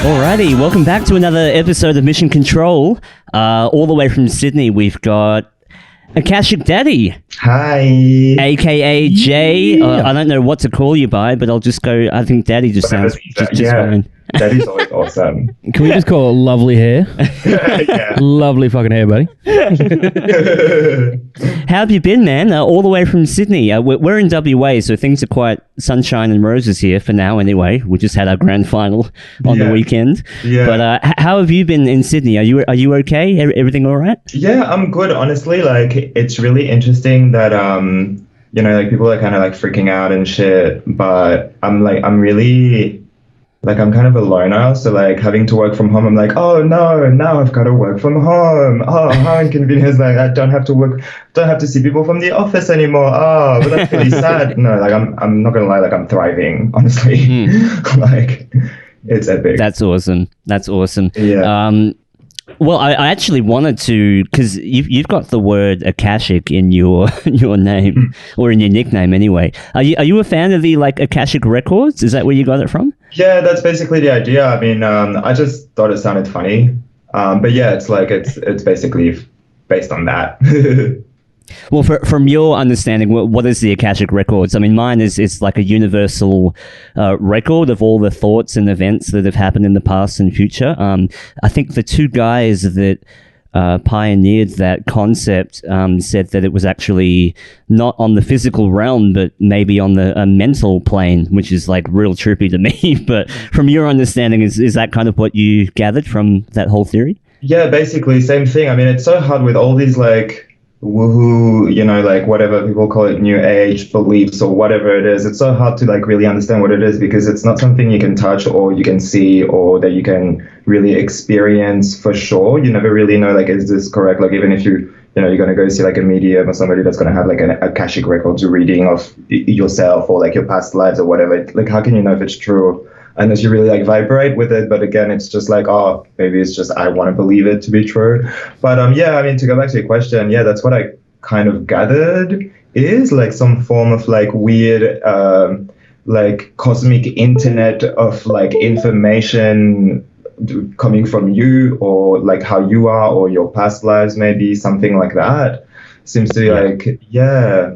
Alrighty, welcome back to another episode of Mission Control. All the way from Sydney, we've got Akashic Daddy. Hi. AKA Jay. I don't know what to call you by, but I'll just go, I think Daddy just sounds just fine. Daddy's always awesome. Can we just call it lovely hair? Yeah. Lovely fucking hair, buddy. How have you been, man? All the way from Sydney. We're in WA, so things are quite sunshine and roses here for now anyway. We just had our grand final on the weekend. Yeah. But how have you been in Sydney? Are you okay? Everything all right? Yeah, I'm good. Honestly, like, it's really interesting that, you know, like, people are kind of like freaking out and shit, but I'm really... Like, I'm kind of a loner, so, like, having to work from home, I'm like, oh, no, now I've got to work from home. Oh, how inconvenient. Like, I don't have to see people from the office anymore. Oh, but that's really sad. No, like, I'm not going to lie, like, I'm thriving, honestly. Like, it's epic. That's awesome. Yeah. Well, I actually wanted to, because you've got the word Akashic in your name, or in your nickname anyway. Are you a fan of the, like, Akashic Records? Is that where you got it from? Yeah, that's basically the idea. I mean, I just thought it sounded funny. But yeah, it's like, it's basically based on that. Well, from your understanding, what is the Akashic Records? I mean, mine is like a universal record of all the thoughts and events that have happened in the past and future. I think the two guys that pioneered that concept said that it was actually not on the physical realm, but maybe on the mental plane, which is like real trippy to me. But from your understanding, is that kind of what you gathered from that whole theory? Yeah, basically, same thing. I mean, it's so hard with all these, like, woohoo, you know, like, whatever people call it, new age beliefs or whatever it is. It's so hard to, like, really understand what it is, because it's not something you can touch or you can see or that you can really experience for sure. You never really know, like, is this correct? Like, even if you're going to go see, like, a medium or somebody that's going to have, like, an Akashic Records reading of yourself or, like, your past lives or whatever, like, how can you know if it's true unless you really, like, vibrate with it? But again, it's just like, oh, maybe it's just I want to believe it to be true. But yeah, I mean, to go back to your question, yeah, that's what I kind of gathered is, like, some form of, like, weird like, cosmic internet of, like, information coming from you, or, like, how you are, or your past lives, maybe something like that. Seems to be like,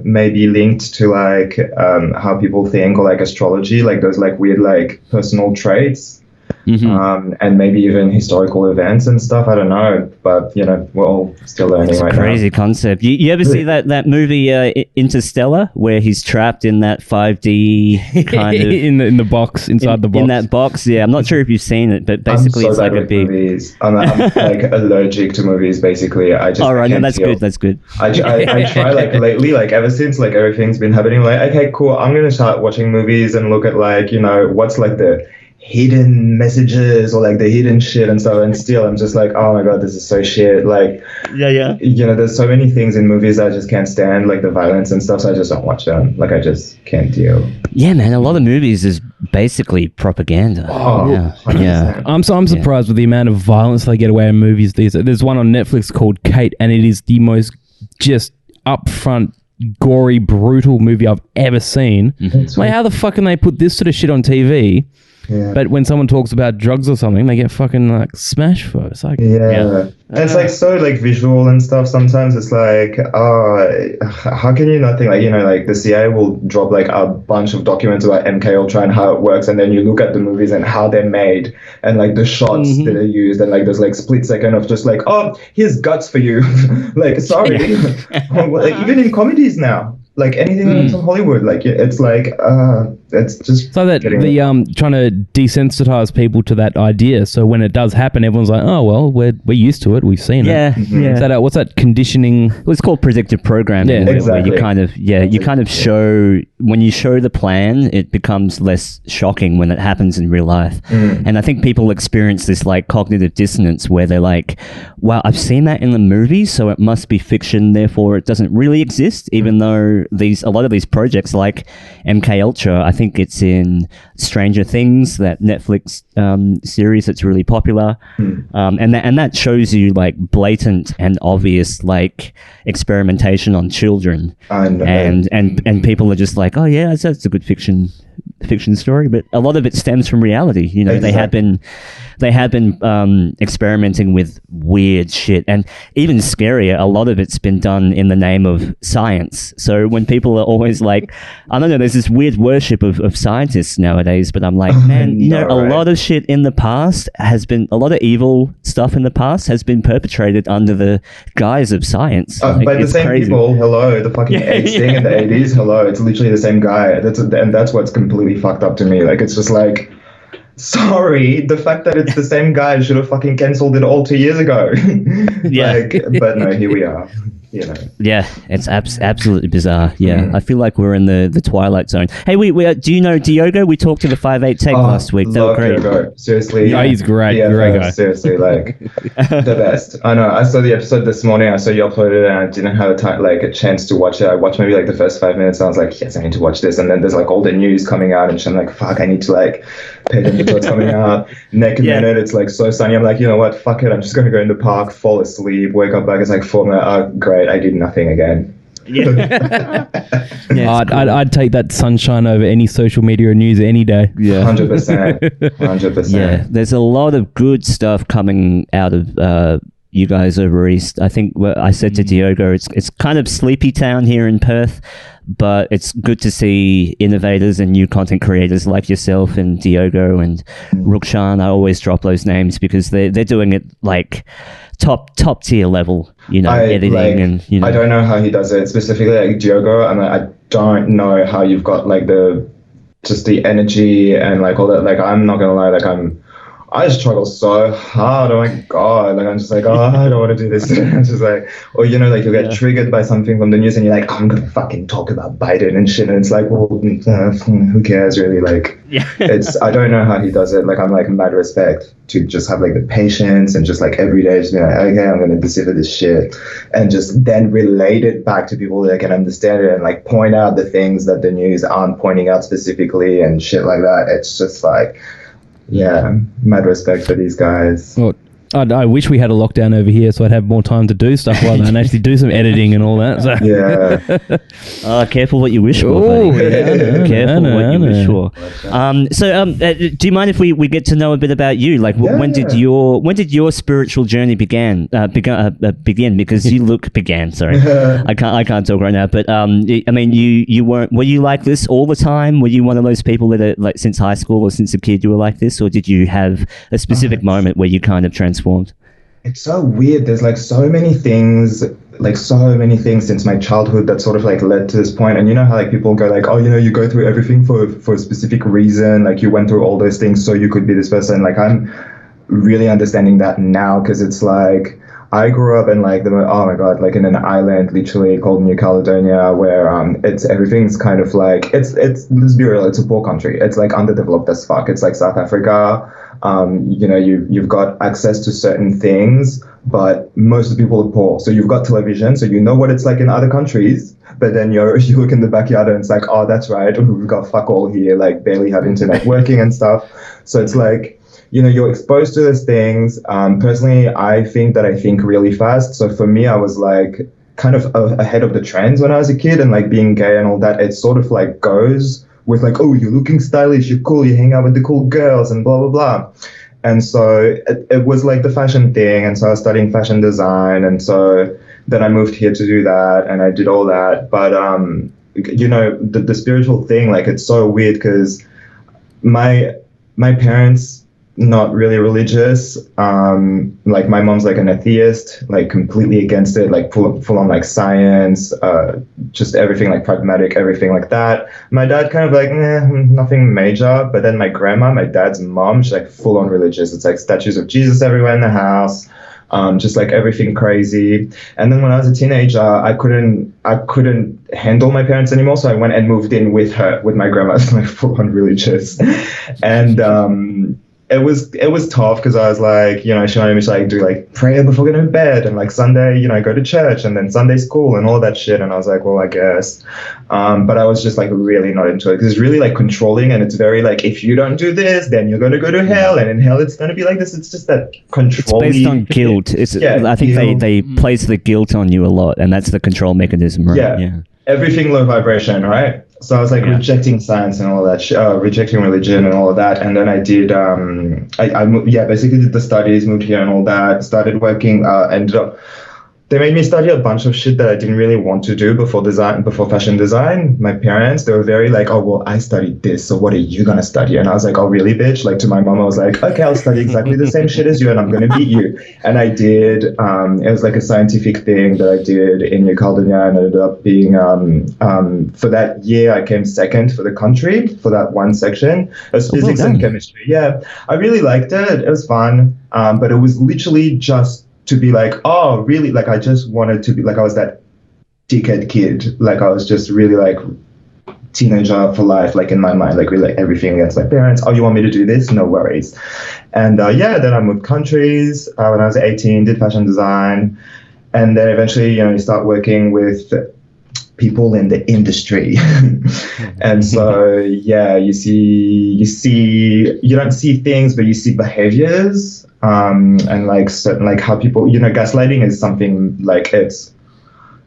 maybe linked to, like, how people think, or, like, astrology, like those, like, weird, like, personal traits. And maybe even historical events and stuff. I don't know, but, you know, we're all still learning right now. It's a crazy concept. You ever see that movie Interstellar, where he's trapped in that 5D kind of in the box, inside the box? In that box, yeah. I'm not sure if you've seen it, but basically it's like a big... movies. I'm like allergic to movies, basically. I just... All right, no, that's good. I try, like, lately, like, ever since, like, everything's been happening, like, okay, cool, I'm going to start watching movies and look at, like, you know, what's, like, the hidden messages or, like, the hidden shit and stuff, and still I'm just like, oh my god, this is so shit. Like, yeah, you know, there's so many things in movies I just can't stand, like the violence and stuff, so I just don't watch them. Like, I just can't deal. Yeah, man, a lot of movies is basically propaganda. Yeah. I'm surprised with the amount of violence they get away in movies these days. There's one on Netflix called Kate, and it is the most just upfront, gory, brutal movie I've ever seen. Like, how the fuck can they put this sort of shit on TV? Yeah. But when someone talks about drugs or something, they get fucking, like, smashed for it. It's like, And it's, like, so, like, visual and stuff. Sometimes it's like, how can you not think, like, you know, like, the CIA will drop, like, a bunch of documents about MKUltra and how it works, and then you look at the movies and how they're made, and, like, the shots that are used, and, like, there's, like, split second of just like, oh, here's guts for you. Like, sorry. Like, even in comedies now, like, anything from Hollywood, like, it's like, it's just so that trying to desensitize people to that idea, so when it does happen, everyone's like, oh well, we're used to it, we've seen it. Is that what's that conditioning? Well, it's called predictive programming. Where you kind of show, when you show the plan, it becomes less shocking when it happens in real life. And I think people experience this, like, cognitive dissonance where they're like, wow, I've seen that in the movie, so it must be fiction, therefore it doesn't really exist, even though a lot of these projects, like MKUltra, I think it's in Stranger Things, that Netflix series that's really popular, and that shows you, like, blatant and obvious, like, experimentation on children. I know. And people are just like, oh yeah, that's a good fiction fiction story, but a lot of it stems from reality. You know, Exactly. they have been experimenting with weird shit, and even scarier, a lot of it's been done in the name of science. So when people are always like, I don't know, there's this weird worship of scientists nowadays, but I'm like, man, you know, a lot of shit in the past has been, a lot of evil stuff in the past has been perpetrated under the guise of science. By the same crazy. people, hello, the fucking AIDS thing in the 80s, hello, it's literally the same guy. And that's what's completely fucked up to me. Like, it's just like, sorry, the fact that it's the same guy should have fucking cancelled it all 2 years ago. Yeah. But no, here we are. You know. Yeah, it's absolutely bizarre. Yeah, I feel like we're in the Twilight Zone. Hey, we do you know Diogo? We talked to the 5'8" Tech last week. They were great. Diogo. Seriously. Yeah, he's great. Great guy. Seriously, like the best. I know. I saw the episode this morning. I saw you uploaded it, and I didn't have a chance to watch it. I watched maybe like the first 5 minutes. And I was like, yes, I need to watch this. And then there's like all the news coming out, and I'm like, fuck, I need to like pay attention to what's coming out. Next minute, it's like so sunny. I'm like, you know what? Fuck it. I'm just gonna go in the park, fall asleep, wake up back. It's like 4 minutes. Oh, great. I did nothing again. Yeah. I'd take that sunshine over any social media or news any day. Yeah, 100%. 100%. yeah. There's a lot of good stuff coming out of you guys over east. I think I said to Diogo, it's kind of sleepy town here in Perth, but it's good to see innovators and new content creators like yourself and Diogo and Rukshan. I always drop those names because they're doing it like top tier level, you know, editing and, you know. I don't know how he does it, specifically like Diogo, and I don't know how you've got like the energy and like all that. Like, I'm not gonna lie, like I struggle so hard. Oh my god! Like, I'm just like, oh, I don't want to do this. I'm just like, or you know, like you get triggered by something from the news, and you're like, I'm gonna fucking talk about Biden and shit. And it's like, well, who cares really? Like, I don't know how he does it. Like, I'm like mad respect to just have like the patience and just like every day just be like, okay, I'm gonna decipher this shit, and just then relate it back to people that can understand it and like point out the things that the news aren't pointing out specifically and shit like that. It's just like. Yeah, mad respect for these guys. Well, I wish we had a lockdown over here so I'd have more time to do stuff like that and actually do some editing and all that. So. Yeah. Careful what you wish for. Oh, Careful what you wish for. Do you mind if we get to know a bit about you? Like, when did your spiritual journey begin? Because you look Sorry, I can't talk right now. But I mean, were you like this all the time? Were you one of those people that are, like, since high school or since a kid you were like this, or did you have a specific moment where you kind of transformed? It's so weird. There's like so many things since my childhood that sort of like led to this point. And you know how like people go like, oh, you know, you go through everything for a specific reason. Like, you went through all those things so you could be this person. Like, I'm really understanding that now, because it's like I grew up in like oh my god, like in an island literally called New Caledonia, where everything's kind of like let's be real, it's a poor country. It's like underdeveloped as fuck. It's like South Africa. You know, you've got access to certain things, but most of the people are poor. So you've got television, so you know what it's like in other countries. But then you look in the backyard and it's like, oh, that's right, we've got fuck all here, like barely have internet working and stuff. So it's like, you know, you're exposed to those things. Personally, I think really fast. So for me, I was like kind of ahead of the trends when I was a kid, and like being gay and all that, it sort of like goes with like, oh, you're looking stylish, you're cool, you hang out with the cool girls and blah, blah, blah. And so it was like the fashion thing. And so I was studying fashion design. And so then I moved here to do that, and I did all that. But, you know, the spiritual thing, like, it's so weird because my parents, not really religious. Like, my mom's like an atheist, like completely against it, like full on like science, just everything like pragmatic, everything like that. My dad kind of like, nothing major. But then my grandma, my dad's mom, she's like full on religious. It's like statues of Jesus everywhere in the house. Just like everything crazy. And then when I was a teenager, I couldn't handle my parents anymore, so I went and moved in with my grandma, like full on religious. And it was tough because I was like, you know, she wanted me to like do like prayer before going to bed, and like Sunday, you know, I go to church, and then Sunday school and all that shit. And I was like, well, I guess. But I was just like really not into it because it's really like controlling, and it's very like, if you don't do this, then you're going to go to hell, and in hell it's going to be like this. It's just that control. It's based on guilt. I think they place the guilt on you a lot, and that's the control mechanism, right? Yeah. Everything low vibration, right? So I was like rejecting science and all that, rejecting religion and all of that. And then I did, basically did the studies, moved here and all that, started working, ended up, they made me study a bunch of shit that I didn't really want to do before fashion design. My parents, they were very like, oh, well, I studied this, so what are you going to study? And I was like, oh, really, bitch? Like to my mom, I was like, okay, I'll study exactly the same shit as you and I'm going to beat you. And I did, it was like a scientific thing that I did in New Caledonia and ended up being, for that year, I came second for the country for that one section. It was physics and chemistry. Yeah, I really liked it. It was fun. But it was literally just to be like, oh, really? Like, I just wanted to be like, I was that dickhead kid. Like, I was just really like teenager for life, like in my mind, like really like everything against my parents. Oh, you want me to do this? No worries. And then I moved countries when I was 18, did fashion design. And then eventually, you start working with people in the industry. And so, you don't see things, but you see behaviors. And like certain, like how people, gaslighting is something like it's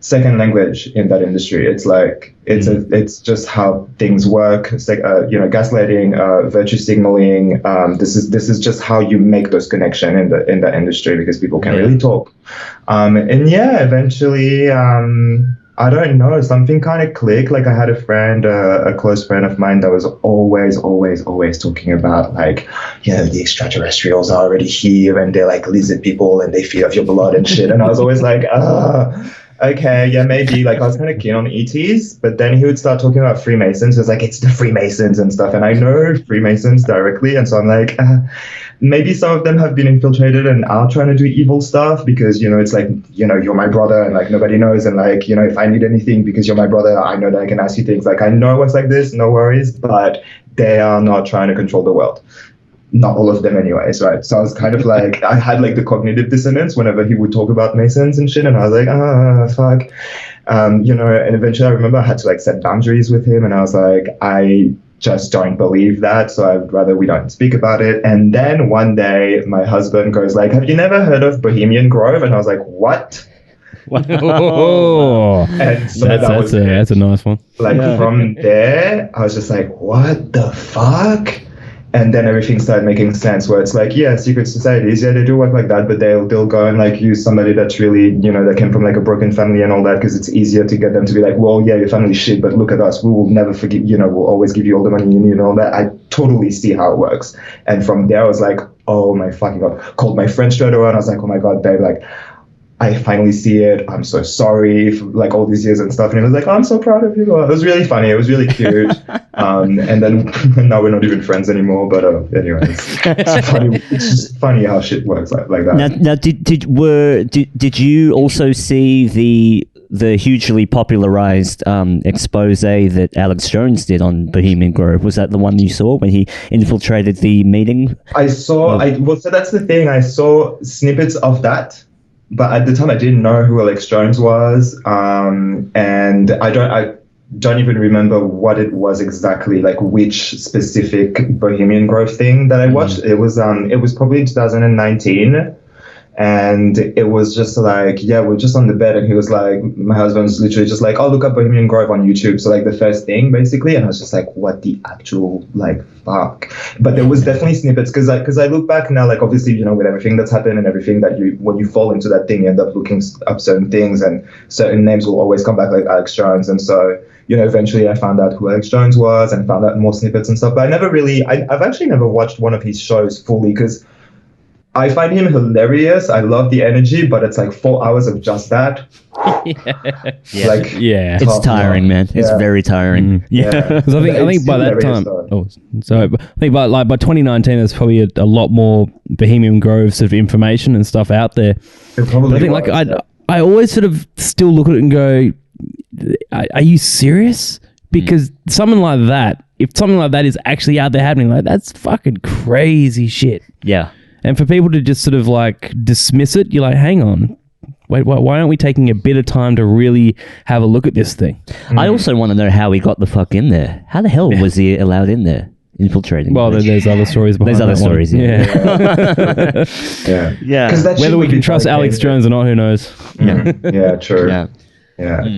second language in that industry. It's like it's just how things work. It's like gaslighting, virtue signaling. This is just how you make those connections in that industry because people can't really talk. Eventually. I don't know, something kind of clicked. Like I had a friend, a close friend of mine that was always talking about like, the extraterrestrials are already here and they're like lizard people and they feed off your blood and shit. And I was always like, okay, yeah, maybe. Like I was kind of keen on ETs, but then he would start talking about Freemasons. It was like, it's the Freemasons and stuff. And I know Freemasons directly. And so I'm like, maybe some of them have been infiltrated and are trying to do evil stuff because, it's like, you're my brother and like nobody knows. And like, if I need anything because you're my brother, I know that I can ask you things. Like, I know it's like this, no worries, but they are not trying to control the world. Not all of them anyways, right? So I was kind of like, I had like the cognitive dissonance whenever he would talk about Masons and shit. And I was like, fuck. And eventually I remember I had to like set boundaries with him. And I was like, I just don't believe that. So I'd rather we don't speak about it. And then one day my husband goes like, have you never heard of Bohemian Grove? And I was like, what? Oh, and so that's a nice one. Like from there, I was just like, what the fuck? And then everything started making sense where it's like, secret societies, they do work like that, but they'll go and like use somebody that's really, that came from like a broken family and all that, because it's easier to get them to be like, well, your family's shit, but look at us, we will never forgive, we'll always give you all the money you need and all that. I totally see how it works. And from there, I was like, oh my fucking God. Called my friend straight away and I was like, oh my God, babe, like, I finally see it. I'm so sorry for like all these years and stuff. And he was like, oh, I'm so proud of you. It was really funny. It was really cute. And then now we're not even friends anymore. But anyways, it's just funny how shit works like that. Now did you also see the hugely popularized expose that Alex Jones did on Bohemian Grove? Was that the one you saw when he infiltrated the meeting? I saw. So that's the thing. I saw snippets of that. But at the time, I didn't know who Alex Jones was, and I don't even remember what it was exactly, like which specific Bohemian Grove thing that I watched. It was probably in 2019, and it was just like, we're just on the bed, and he was like, my husband's literally just like, oh, look up Bohemian Grove on YouTube. So like the first thing basically, and I was just like, what the actual like fuck? But there was definitely snippets because I look back now, like obviously, with everything that's happened and everything that when you fall into that thing, you end up looking up certain things and certain names will always come back, like Alex Jones. And so, eventually I found out who Alex Jones was and found out more snippets and stuff. But I've actually never watched one of his shows fully because I find him hilarious. I love the energy, but it's like 4 hours of just that. It's tiring, man. It's very tiring. Because I think by that time, I think by 2019, there's probably a lot more Bohemian Grove sort of information and stuff out there. I think I always sort of still look at it and go, are you serious? Because something like that, if something like that is actually out there happening, like that's fucking crazy shit. Yeah. And for people to just sort of like dismiss it, you're like, hang on, wait, why aren't we taking a bit of time to really have a look at this thing? I also want to know how he got the fuck in there. How the hell was he allowed in there? Infiltrating. Well, there's other stories behind that. There's other stories, yeah. Whether we can trust Alex Jones or not, who knows? Yeah, true. Yeah.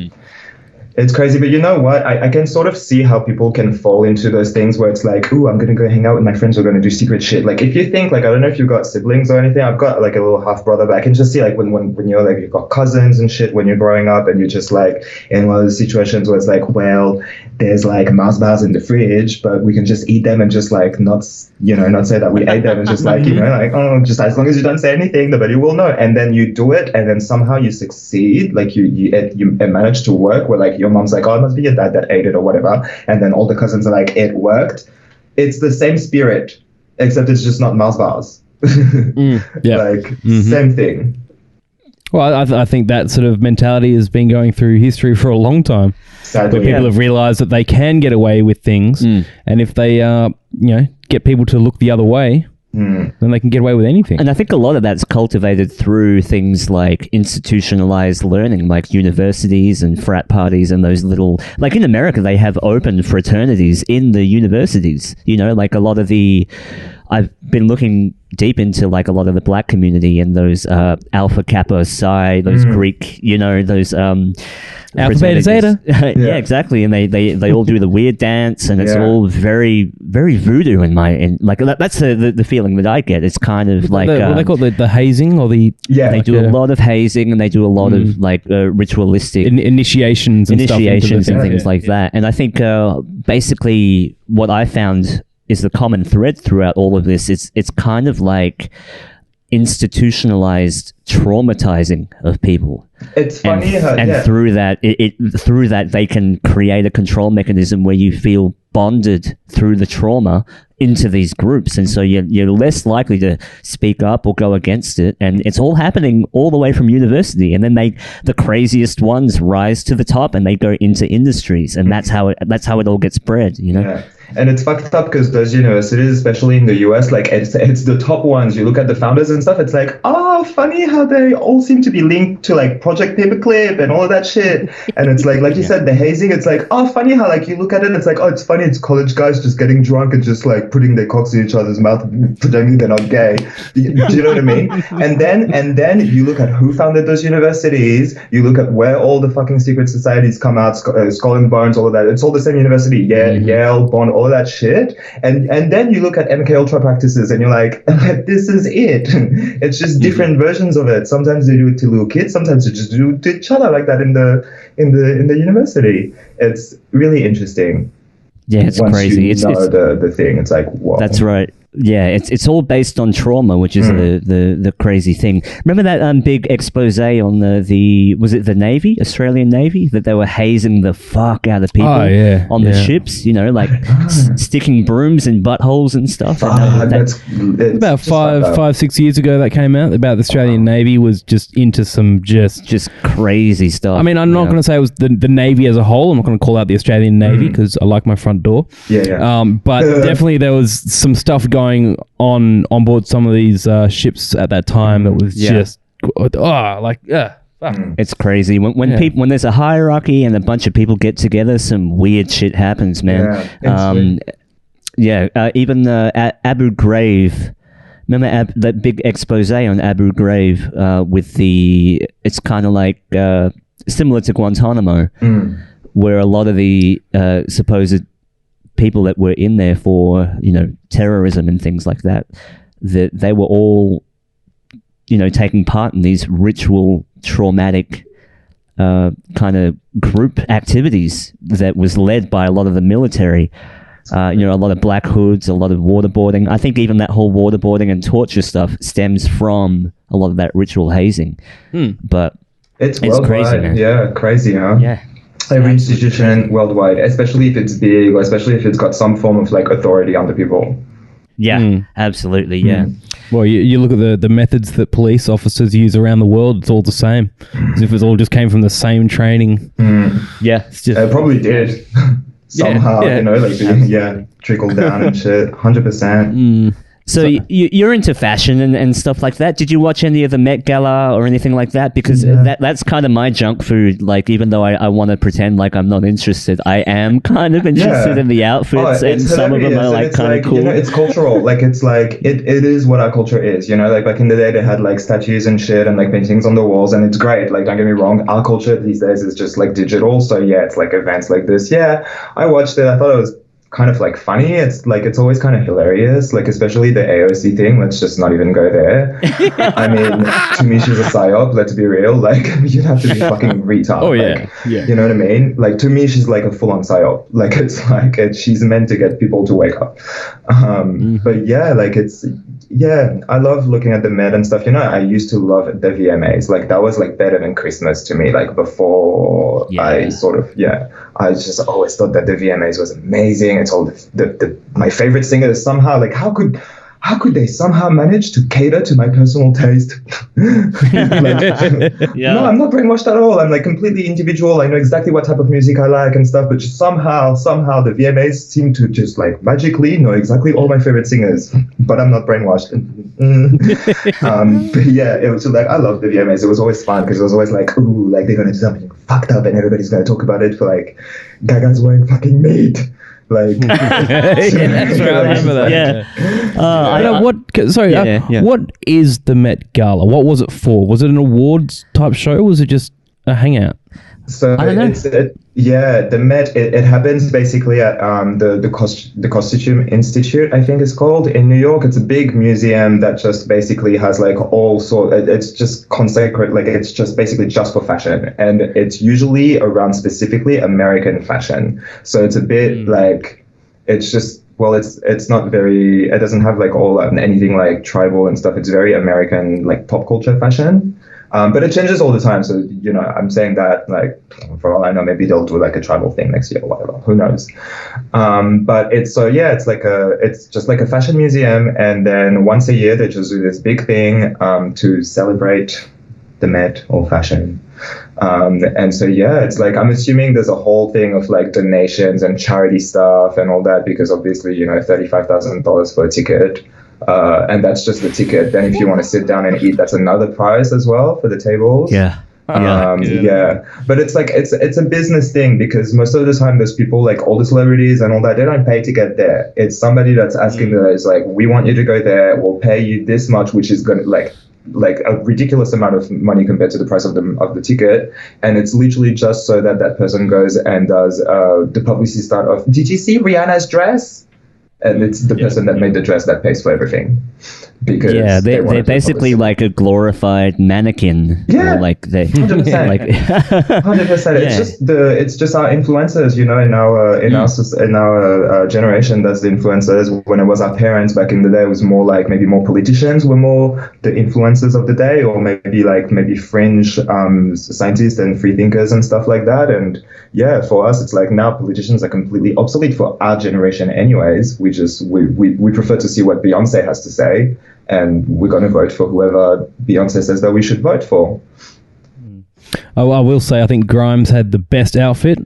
It's crazy, but you know what? I can sort of see how people can fall into those things where it's like, ooh, I'm going to go hang out with my friends. We're going to do secret shit. Like, if you think, like, I don't know if you've got siblings or anything. I've got, like, a little half-brother, but I can just see, like, when you're, like, you've got cousins and shit when you're growing up and you're just, like, in one of those situations where it's like, well, there's, like, Mars bars in the fridge, but we can just eat them and just, like, not say that we ate them and just, like, like, oh, just as long as you don't say anything, nobody will know. And then you do it, and then somehow you succeed. Like, you manage to work where, like, your mom's like, oh, it must be your dad that ate it or whatever, and then all the cousins are like, it worked. It's the same spirit, except it's just not Mars bars. Same thing. Well, I think that sort of mentality has been going through history for a long time. Sadly, where people have realized that they can get away with things, and if they get people to look the other way, then they can get away with anything. And I think a lot of that's cultivated through things like institutionalized learning, like universities and frat parties and those little... Like in America, they have open fraternities in the universities. Like a lot of the... I've been looking deep into like a lot of the black community and those Alpha Kappa Psi, those Greek, those... Alpha Beta Zeta. Yeah, exactly. And they all do the weird dance, and it's all very, very voodoo that's the feeling that I get. It's kind of like... what they call it, the hazing or the... Yeah. They do a lot of hazing, and they do a lot of like ritualistic... initiations and things like that. And I think basically what I found is the common thread throughout all of this. It's kind of like institutionalized traumatizing of people. It's funny and through that they can create a control mechanism where you feel bonded through the trauma into these groups, and so you're less likely to speak up or go against it. And it's all happening all the way from university, and then the craziest ones rise to the top and they go into industries, and that's how it all gets spread. Yeah. And it's fucked up because those universities, especially in the US, like it's the top ones. You look at the founders and stuff, it's like, oh, funny how they all seem to be linked to like Project Paperclip and all of that shit. And it's like you said, the hazing, it's like, oh, funny how like you look at it, it's like, oh, it's funny, it's college guys just getting drunk and just like putting their cocks in each other's mouth, pretending they're not gay. Do you know what I mean? And then you look at who founded those universities, you look at where all the fucking secret societies come out, Skull and Bones, all of that. It's all the same university, Yale, Bonn, all that shit, and then you look at MK Ultra practices and you're like, this is it. It's just different versions of it. Sometimes they do it to little kids, sometimes they just do it to each other like that in the university. It's really interesting. Yeah, it's Once crazy. You know the thing. It's like, wow. That's right. Yeah, it's all based on trauma, which is the crazy thing. Remember that big expose on the was it the Navy, Australian Navy, that they were hazing the fuck out of people on the ships, like sticking brooms in buttholes and stuff. That's about 5-6 years ago that came out about the Australian Navy was just into some just crazy stuff. I mean, I'm not going to say it was the Navy as a whole. I'm not going to call out the Australian Navy because I like my front door. But definitely there was some stuff going on board some of these ships at that time that was just it's crazy when there's a hierarchy and a bunch of people get together, some weird shit happens, man. Even Abu Ghraib. Remember that big expose on Abu Ghraib with it's kind of like similar to Guantanamo, where a lot of the supposed people that were in there for terrorism and things like that they were all taking part in these ritual traumatic kind of group activities that was led by a lot of the military, a lot of black hoods, a lot of waterboarding. I think even that whole waterboarding and torture stuff stems from a lot of that ritual hazing. But it's crazy, man. Yeah, crazy, huh? Yeah. Every institution worldwide, especially if it's big, or especially if it's got some form of like authority under people. Yeah, absolutely. Yeah. Well, you look at the methods that police officers use around the world; it's all the same. As if it all just came from the same training. Yeah, it's just, it probably did somehow. Trickled down and shit. 100%. So you're into fashion and stuff like that. Did you watch any of the Met Gala or anything like that? Because that's kind of my junk food. Like, even though I want to pretend like I'm not interested, I am kind of interested in the outfits, and some of them are like kind of cool. You know, it's cultural. Like, it's like it is what our culture is. You know, like back in the day, they had like statues and shit and like paintings on the walls, and it's great. Like, don't get me wrong, our culture these days is just like digital. So yeah, it's like events like this. Yeah, I watched it. I thought it was kind of like funny. It's like, it's always kind of hilarious, like especially the AOC thing. Let's just not even go there. I mean, to me, she's a psyop, let's be real. Like, you'd have to be fucking retard. Oh like, you know what I mean? Like, to me, she's like a full-on psyop. Like, it's like she's meant to get people to wake up. But yeah, like, it's I love looking at the Met and stuff. You know, I used to love the VMAs. Like, that was like better than Christmas to me. Like, before I sort of I just always thought that the VMAs was amazing. It's all my favorite singers somehow. Like, how could they somehow manage to cater to my personal taste? Like, no, I'm not brainwashed at all. I'm like completely individual. I know exactly what type of music I like and stuff. But just somehow the VMAs seem to just like magically know exactly all my favorite singers. But I'm not brainwashed. But yeah, it was like, I love the VMAs. It was always fun because it was always like, ooh, like they're gonna do something fucked up and everybody's gonna talk about it for like Gaga's wearing fucking meat. Like, that's right. I remember that. What is the Met Gala? What was it for? Was it an awards type show, or was it just a hangout? So I don't know. The Met, it happens basically at the Costume Institute, I think it's called, in New York. It's a big museum that just basically has like all sort. It's just consecrated, like it's just basically just for fashion, and it's usually around specifically American fashion. So it's a bit like, it's just, well, it's not very. It doesn't have like all anything like tribal and stuff. It's very American, like pop culture fashion. But it changes all the time. So, you know, I'm saying that, like, for all I know, maybe they'll do like a tribal thing next year or whatever. Who knows? But it's just like a fashion museum. And then once a year, they just do this big thing to celebrate the Met or fashion. And so, it's like, I'm assuming there's a whole thing of like donations and charity stuff and all that, because obviously, you know, $35,000 for a ticket. And that's just the ticket. Then if you want to sit down and eat, that's another price as well for the tables. But it's like, it's a business thing, because most of the time those people, like all the celebrities and all that, they don't pay to get there. It's somebody that's asking them, it's like, we want you to go there, we'll pay you this much, which is going to like a ridiculous amount of money compared to the price of the ticket. And it's literally just so that person goes and does the publicity stunt of, did you see Rihanna's dress? And it's the person that made the dress that pays for everything. Because they're basically like a glorified mannequin. Yeah, like they 100%. like 100%. It's just our influencers, you know, in our generation. That's the influencers. When it was our parents back in the day, it was more like maybe more politicians were more the influencers of the day, or maybe fringe scientists and free thinkers and stuff like that. And for us, it's like now politicians are completely obsolete for our generation, anyways. We prefer to see what Beyonce has to say. And we're going to vote for whoever Beyonce says that we should vote for. Oh, I will say, I think Grimes had the best outfit,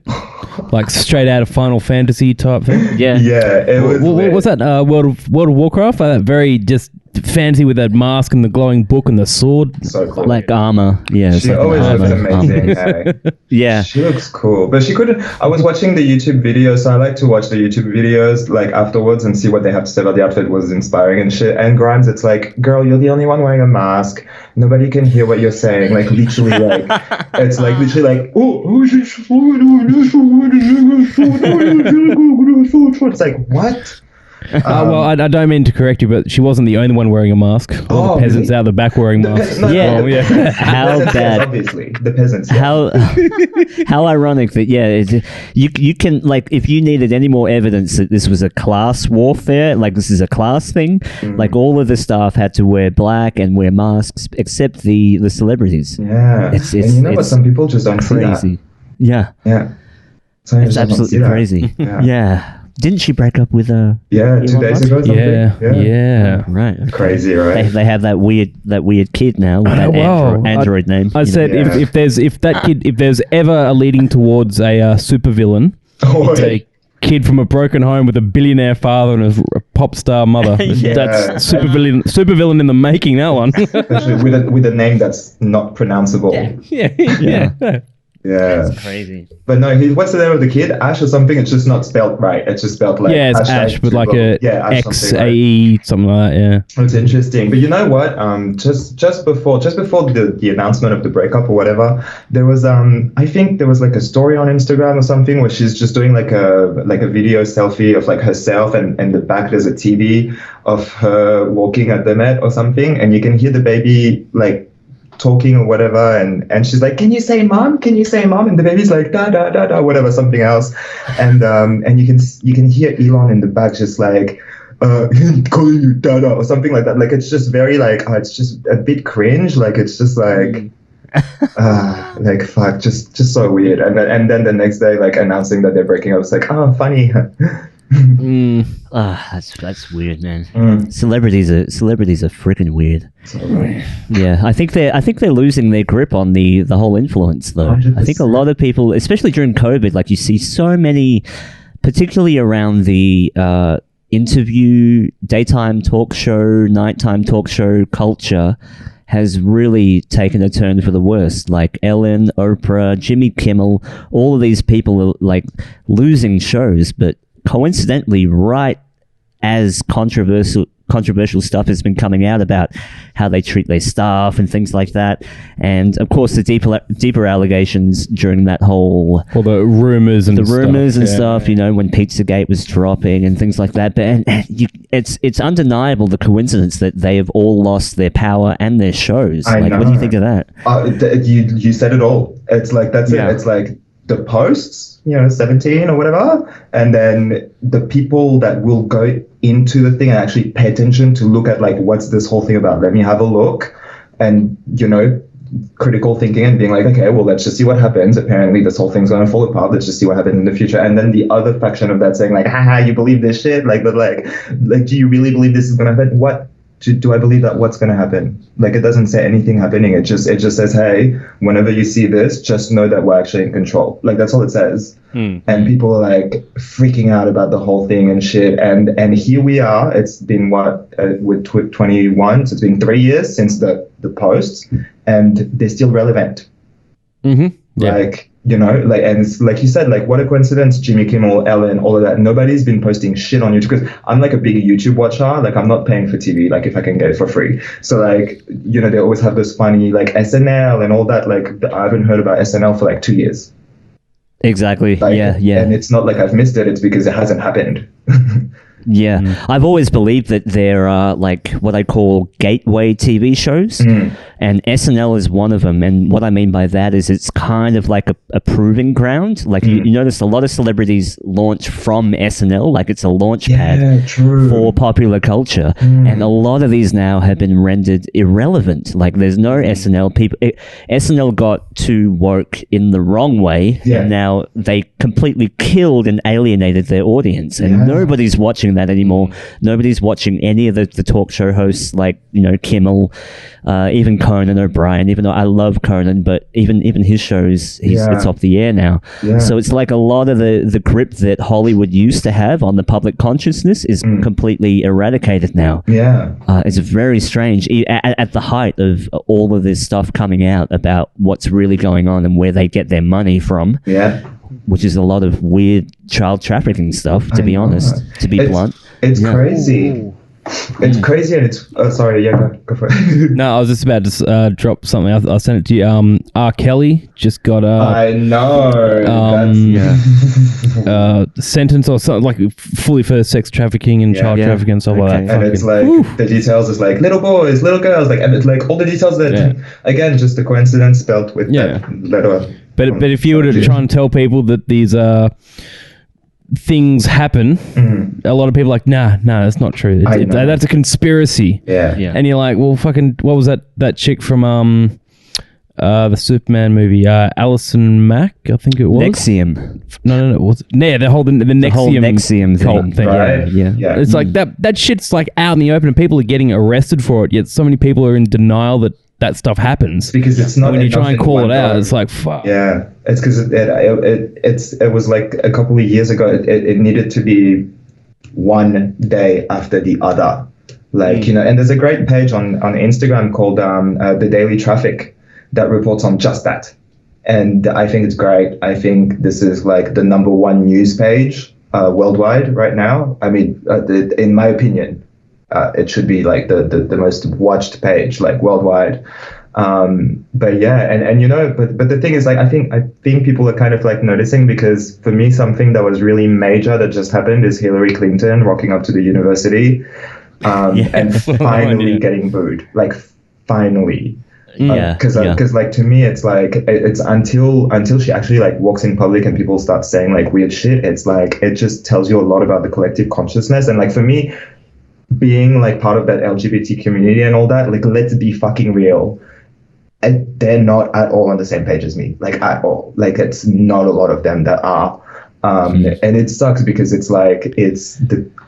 like straight out of Final Fantasy type thing. Yeah. It was. What was that? World of Warcraft? That very just fancy with that mask and the glowing book and the sword. So cool. Like armor. Yeah. She always looks amazing. Yeah. She looks cool. But she couldn't. I was watching the YouTube videos, so I like to watch the YouTube videos like afterwards and see what they have to say about the outfit. Was inspiring and shit. And Grimes, it's like, girl, you're the only one wearing a mask. Nobody can hear what you're saying. Like literally, like it's like literally like, it's like, what? Well, I don't mean to correct you, but she wasn't the only one wearing a mask. All the peasants out the back wearing masks. How bad? Obviously, the peasants. How ironic that you can, like, if you needed any more evidence that this was a class warfare, like this is a class thing, like all of the staff had to wear black and wear masks except the celebrities. Yeah, and you know what? Some people just don't crazy. See that. Yeah. It's absolutely crazy. Yeah. Didn't she break up with 2 days ago? Yeah. Right. Crazy, right? They have that weird kid now with that android name. I said if there's ever a leading towards a supervillain, it's a kid from a broken home with a billionaire father and a pop star mother. That's supervillain in the making, that one. Especially with a name that's not pronounceable. Yeah. That's crazy. But no, what's the name of the kid? Ash or something? It's just not spelled right. It's just spelled like it's Ash, but like a X-A-E, something like that, yeah. It's interesting. But you know what? Just before the announcement of the breakup or whatever, there was I think there was like a story on Instagram or something where she's just doing like a video selfie of like herself, and the back there's a TV of her walking at the Met or something, and you can hear the baby like talking or whatever, and she's like, can you say mom, and the baby's like da da da da whatever, something else, and you can hear Elon in the back just like calling you dada or something like that. Like it's just very like it's just a bit cringe, like it's just like like fuck, just so weird. And then the next day, like announcing that they're breaking up, it's like, oh, funny. That's weird, man. Celebrities are freaking weird. Yeah, I think they're losing their grip on the whole influence, though. 100%. I think a lot of people, especially during COVID, like you see so many, particularly around the interview, daytime talk show, nighttime talk show culture has really taken a turn for the worst. Like Ellen, Oprah, Jimmy Kimmel, all of these people are like losing shows, but coincidentally, right as controversial stuff has been coming out about how they treat their staff and things like that, and of course the deeper allegations during that whole the rumors and stuff, you know, when Pizzagate was dropping and things like that. But it's undeniable the coincidence that they have all lost their power and their shows. What do you think of that? You said it all. It's like that's it. It's like the posts, 17 or whatever, and then the people that will go into the thing and actually pay attention to look at like, what's this whole thing about? Let me have a look, and critical thinking and being like, okay, well, let's just see what happens. Apparently this whole thing's going to fall apart. Let's just see what happens in the future. And then the other faction of that saying like, haha, you believe this shit? Like, but like, do you really believe this is going to happen? What? Do I believe that what's going to happen? Like, it doesn't say anything happening. It just says, hey, whenever you see this, just know that we're actually in control. Like, that's all it says. And people are like freaking out about the whole thing and shit. And here we are. It's been with 21. So it's been 3 years since the posts, and they're still relevant. Mm-hmm. Yeah. Like, and it's like you said, like, what a coincidence. Jimmy Kimmel, Ellen, all of that. Nobody's been posting shit on YouTube, because I'm like a big YouTube watcher. Like, I'm not paying for TV, like, if I can get it for free. So like, they always have this funny like SNL and all that. Like, I haven't heard about SNL for like 2 years. Exactly. Like, yeah. And it's not like I've missed it. It's because it hasn't happened. Yeah. I've always believed that there are like what I call gateway TV shows, and SNL is one of them. And what I mean by that is it's kind of like a proving ground. Like you notice a lot of celebrities launch from SNL, like it's a launch pad for popular culture. And a lot of these now have been rendered irrelevant. Like there's no SNL people. SNL got too woke in the wrong way, and now they completely killed and alienated their audience, and nobody's watching that anymore. Nobody's watching any of the talk show hosts like Kimmel, even Conan O'Brien. Even though I love Conan, but even his shows, it's off the air now. So it's like a lot of the grip that Hollywood used to have on the public consciousness is completely eradicated now. It's very strange at the height of all of this stuff coming out about what's really going on and where they get their money from. Which is a lot of weird child trafficking stuff, to be honest, to be blunt. It's crazy. It's crazy, and it's... sorry, go for it. No, I was just about to drop something. I'll send it to you. R. Kelly just got I know. Sentence or something, like fully for sex trafficking and child trafficking and stuff like that. And it's like, the details is like little boys, little girls, like, and it's like all the details that, again, just a coincidence spelled with that letter. But if you were to try and tell people that these things happen, a lot of people are like, nah, that's not true. That's a conspiracy. And you're like, well, fucking, what was that chick from the Superman movie, Alison Mack, I think it was. Nexium. No. The whole Nexium thing. Right? Yeah. It's like that shit's like out in the open, and people are getting arrested for it. Yet so many people are in denial that stuff happens, because it's not. When you try and call it out, it's like fuck. Yeah, it's because it was like a couple of years ago. It needed to be one day after the other. Like, and there's a great page on Instagram called The Daily Traffic that reports on just that. And I think it's great. I think this is like the number one news page worldwide right now. I mean, in my opinion, it should be like the most watched page like worldwide. But yeah, and but the thing is, like, I think people are kind of like noticing, because for me, something that was really major that just happened is Hillary Clinton rocking up to the university and finally getting booed, like finally. Because like, to me, it's like, it's until she actually like walks in public and people start saying like weird shit, it's like, it just tells you a lot about the collective consciousness. And like, for me, being like part of that LGBT community and all that, like, let's be fucking real, and they're not at all on the same page as me, like, at all. Like, it's not a lot of them that are. And it sucks, because it's like,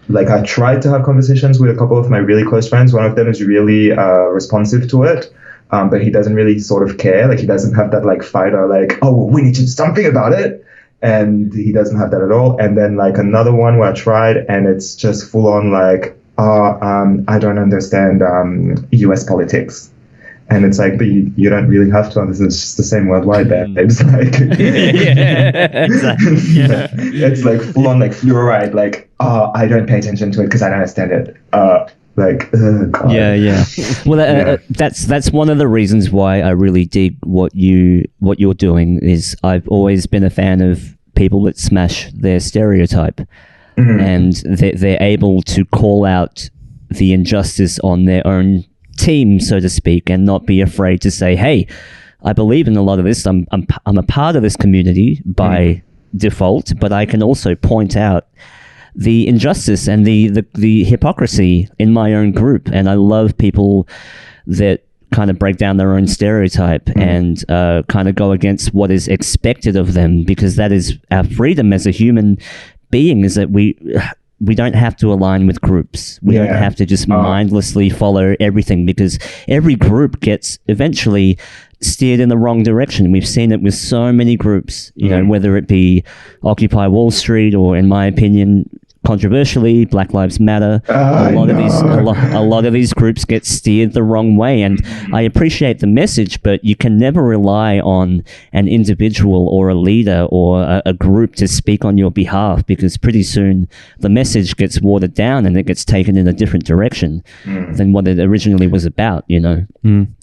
like, I tried to have conversations with a couple of my really close friends. One of them is really responsive to it, but he doesn't really sort of care. Like, he doesn't have that like fighter, like, oh, we need to do something about it. And he doesn't have that at all. And then like another one where I tried, and it's just full on like, I don't understand US politics. And it's like, but you don't really have to understand. It's just the same worldwide there. It's like, exactly. It's like full on like fluoride. Like, I don't pay attention to it because I don't understand it. Like, God. Yeah. Well, that's one of the reasons why I really dig what you're doing. Is I've always been a fan of people that smash their stereotype, and they're able to call out the injustice on their own team, so to speak, and not be afraid to say, hey, I believe in a lot of this. I'm a part of this community by default, but I can also point out the injustice and the hypocrisy in my own group. And I love people that kind of break down their own stereotype and kind of go against what is expected of them, because that is our freedom as a human being, is that we don't have to align with groups. We don't have to just mindlessly follow everything, because every group gets eventually steered in the wrong direction. We've seen it with so many groups, you know, whether it be Occupy Wall Street, or, in my opinion, controversially, Black Lives Matter. A lot of these groups get steered the wrong way, and I appreciate the message, but you can never rely on an individual or a leader or a group to speak on your behalf, because pretty soon the message gets watered down and it gets taken in a different direction than what it originally was about, you know.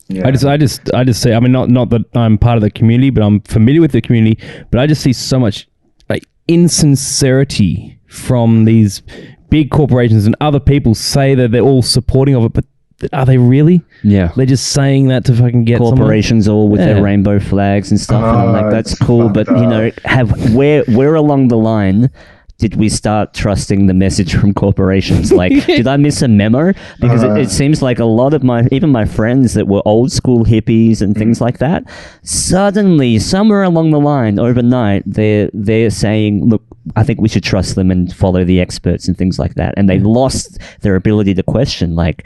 Yeah. I just see, I mean, not that I'm part of the community, but I'm familiar with the community, but I just see so much like insincerity from these big corporations, and other people say that they're all supporting of it, but are they really? Yeah. They're just saying that to fucking get corporations all with their rainbow flags and stuff. And I'm like, that's cool, but you know, where along the line did we start trusting the message from corporations? Like, did I miss a memo? Because it seems like a lot of even my friends that were old school hippies and things like that, suddenly, somewhere along the line, overnight, they're saying, look, I think we should trust them and follow the experts and things like that. And they've lost their ability to question. Like,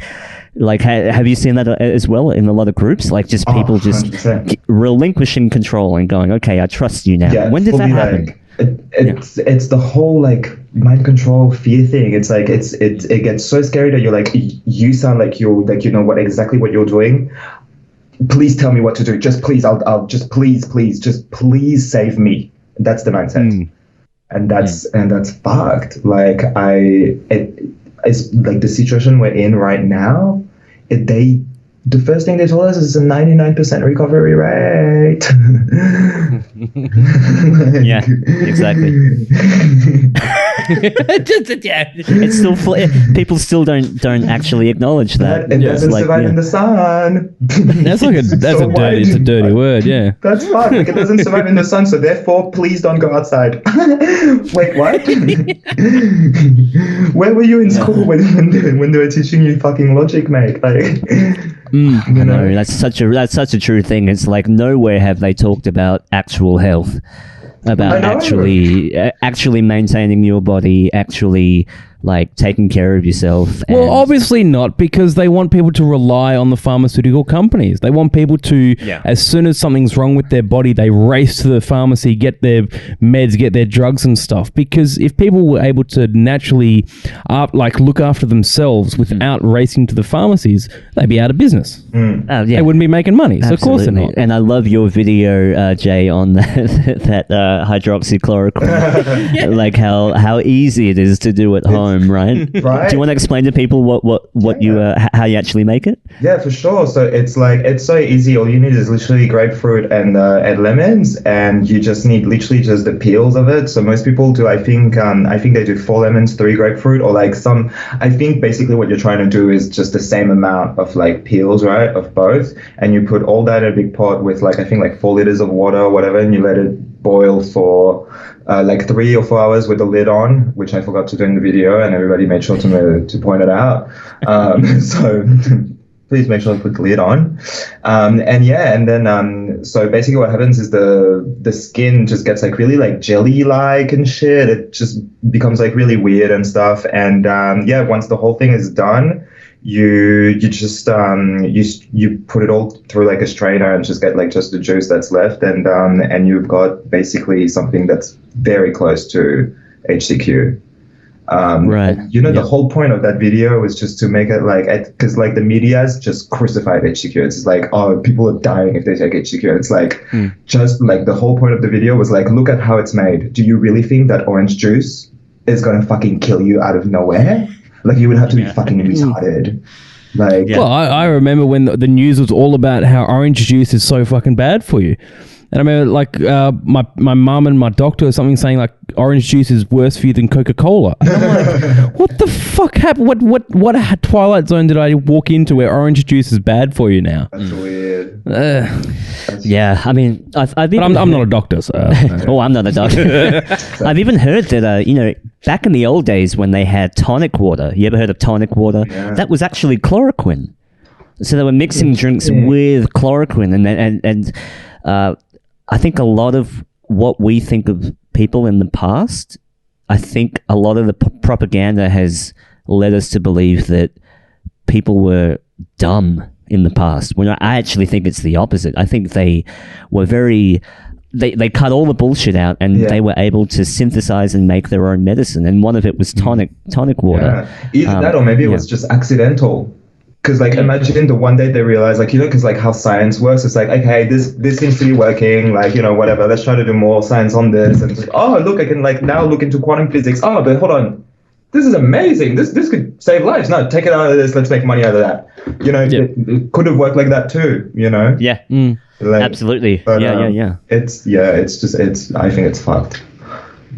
have you seen that as well in a lot of groups? Like, just people 100%. Just relinquishing control and going, okay, I trust you now. Yeah, when did that happen? It's the whole like mind control fear thing. It's like it gets so scary that you're like, you sound like you know what you're doing. Please tell me what to do. Just please, I'll just please save me. That's the mindset. And that's fucked. Like it's like the situation we're in right now. The first thing they told us is a 99% recovery rate. Yeah, exactly. It's still people still don't actually acknowledge that. It doesn't survive in the sun. That's a dirty word. Yeah, that's fine. Like, it doesn't survive in the sun, so therefore, please don't go outside. Wait, what? Where were you in school when they were teaching you fucking logic, mate? Like. I know, that's such a true thing. It's like nowhere have they talked about actual health, about actually maintaining your body, actually like taking care of yourself. Well, obviously not, because they want people to rely on the pharmaceutical companies. They want people to, as soon as something's wrong with their body, they race to the pharmacy, get their meds, get their drugs and stuff. Because if people were able to naturally look after themselves without racing to the pharmacies, they'd be out of business. They wouldn't be making money. So of course they're not. And I love your video, Jay, on that hydroxychloroquine. Like how easy it is to do at home. Right? Do you want to explain to people what you how you actually make it? Yeah, for sure. So it's so easy. All you need is literally grapefruit and lemons, and you just need literally just the peels of it. So most people do. I think they do 4 lemons, 3 grapefruit, or like some. I think basically what you're trying to do is just the same amount of like peels, right, of both, and you put all that in a big pot with like 4 liters of water or whatever, and you let it boil for 3 or 4 hours with the lid on, which I forgot to do in the video, and everybody made sure to point it out. So please make sure to put the lid on. And then so basically what happens is the skin just gets like really like jelly-like and shit. It just becomes like really weird and stuff. And once the whole thing is done, you just you put it all through like a strainer and just get like just the juice that's left, and you've got basically something that's very close to HCQ. The whole point of that video was just to make it like, because like the media's just crucified HCQ. It's like, oh, people are dying if they take HCQ. It's like just like the whole point of the video was like, look at how it's made. Do you really think that orange juice is gonna fucking kill you out of nowhere? Like, you would have to be fucking retarded. Like, well, I remember when the news was all about how orange juice is so fucking bad for you. And I remember, like, my mum and my doctor or something saying, like, orange juice is worse for you than Coca-Cola. And I'm like, what the fuck happened? What Twilight Zone did I walk into where orange juice is bad for you now? That's weird. Yeah, I mean, I've but I'm not a doctor, so... Oh, I'm not a doctor. I've even heard that, back in the old days when they had tonic water, you ever heard of tonic water? Yeah. That was actually chloroquine. So they were mixing drinks with chloroquine, and I think a lot of what we think of people in the past, I think a lot of the propaganda has led us to believe that people were dumb in the past, when I actually think it's the opposite. I think they were they cut all the bullshit out, and they were able to synthesize and make their own medicine, and one of it was tonic water. Either that, or maybe it was just accidental. Because, like, imagine the one day they realize, like, because, like, how science works, it's like, okay, this seems to be working, like, whatever, let's try to do more science on this. And it's like, oh, look, I can, like, now look into quantum physics. Oh, but hold on, this is amazing. This could save lives. No, take it out of this. Let's make money out of that. It could have worked like that too, Yeah, like, absolutely. But, yeah. I think it's fucked.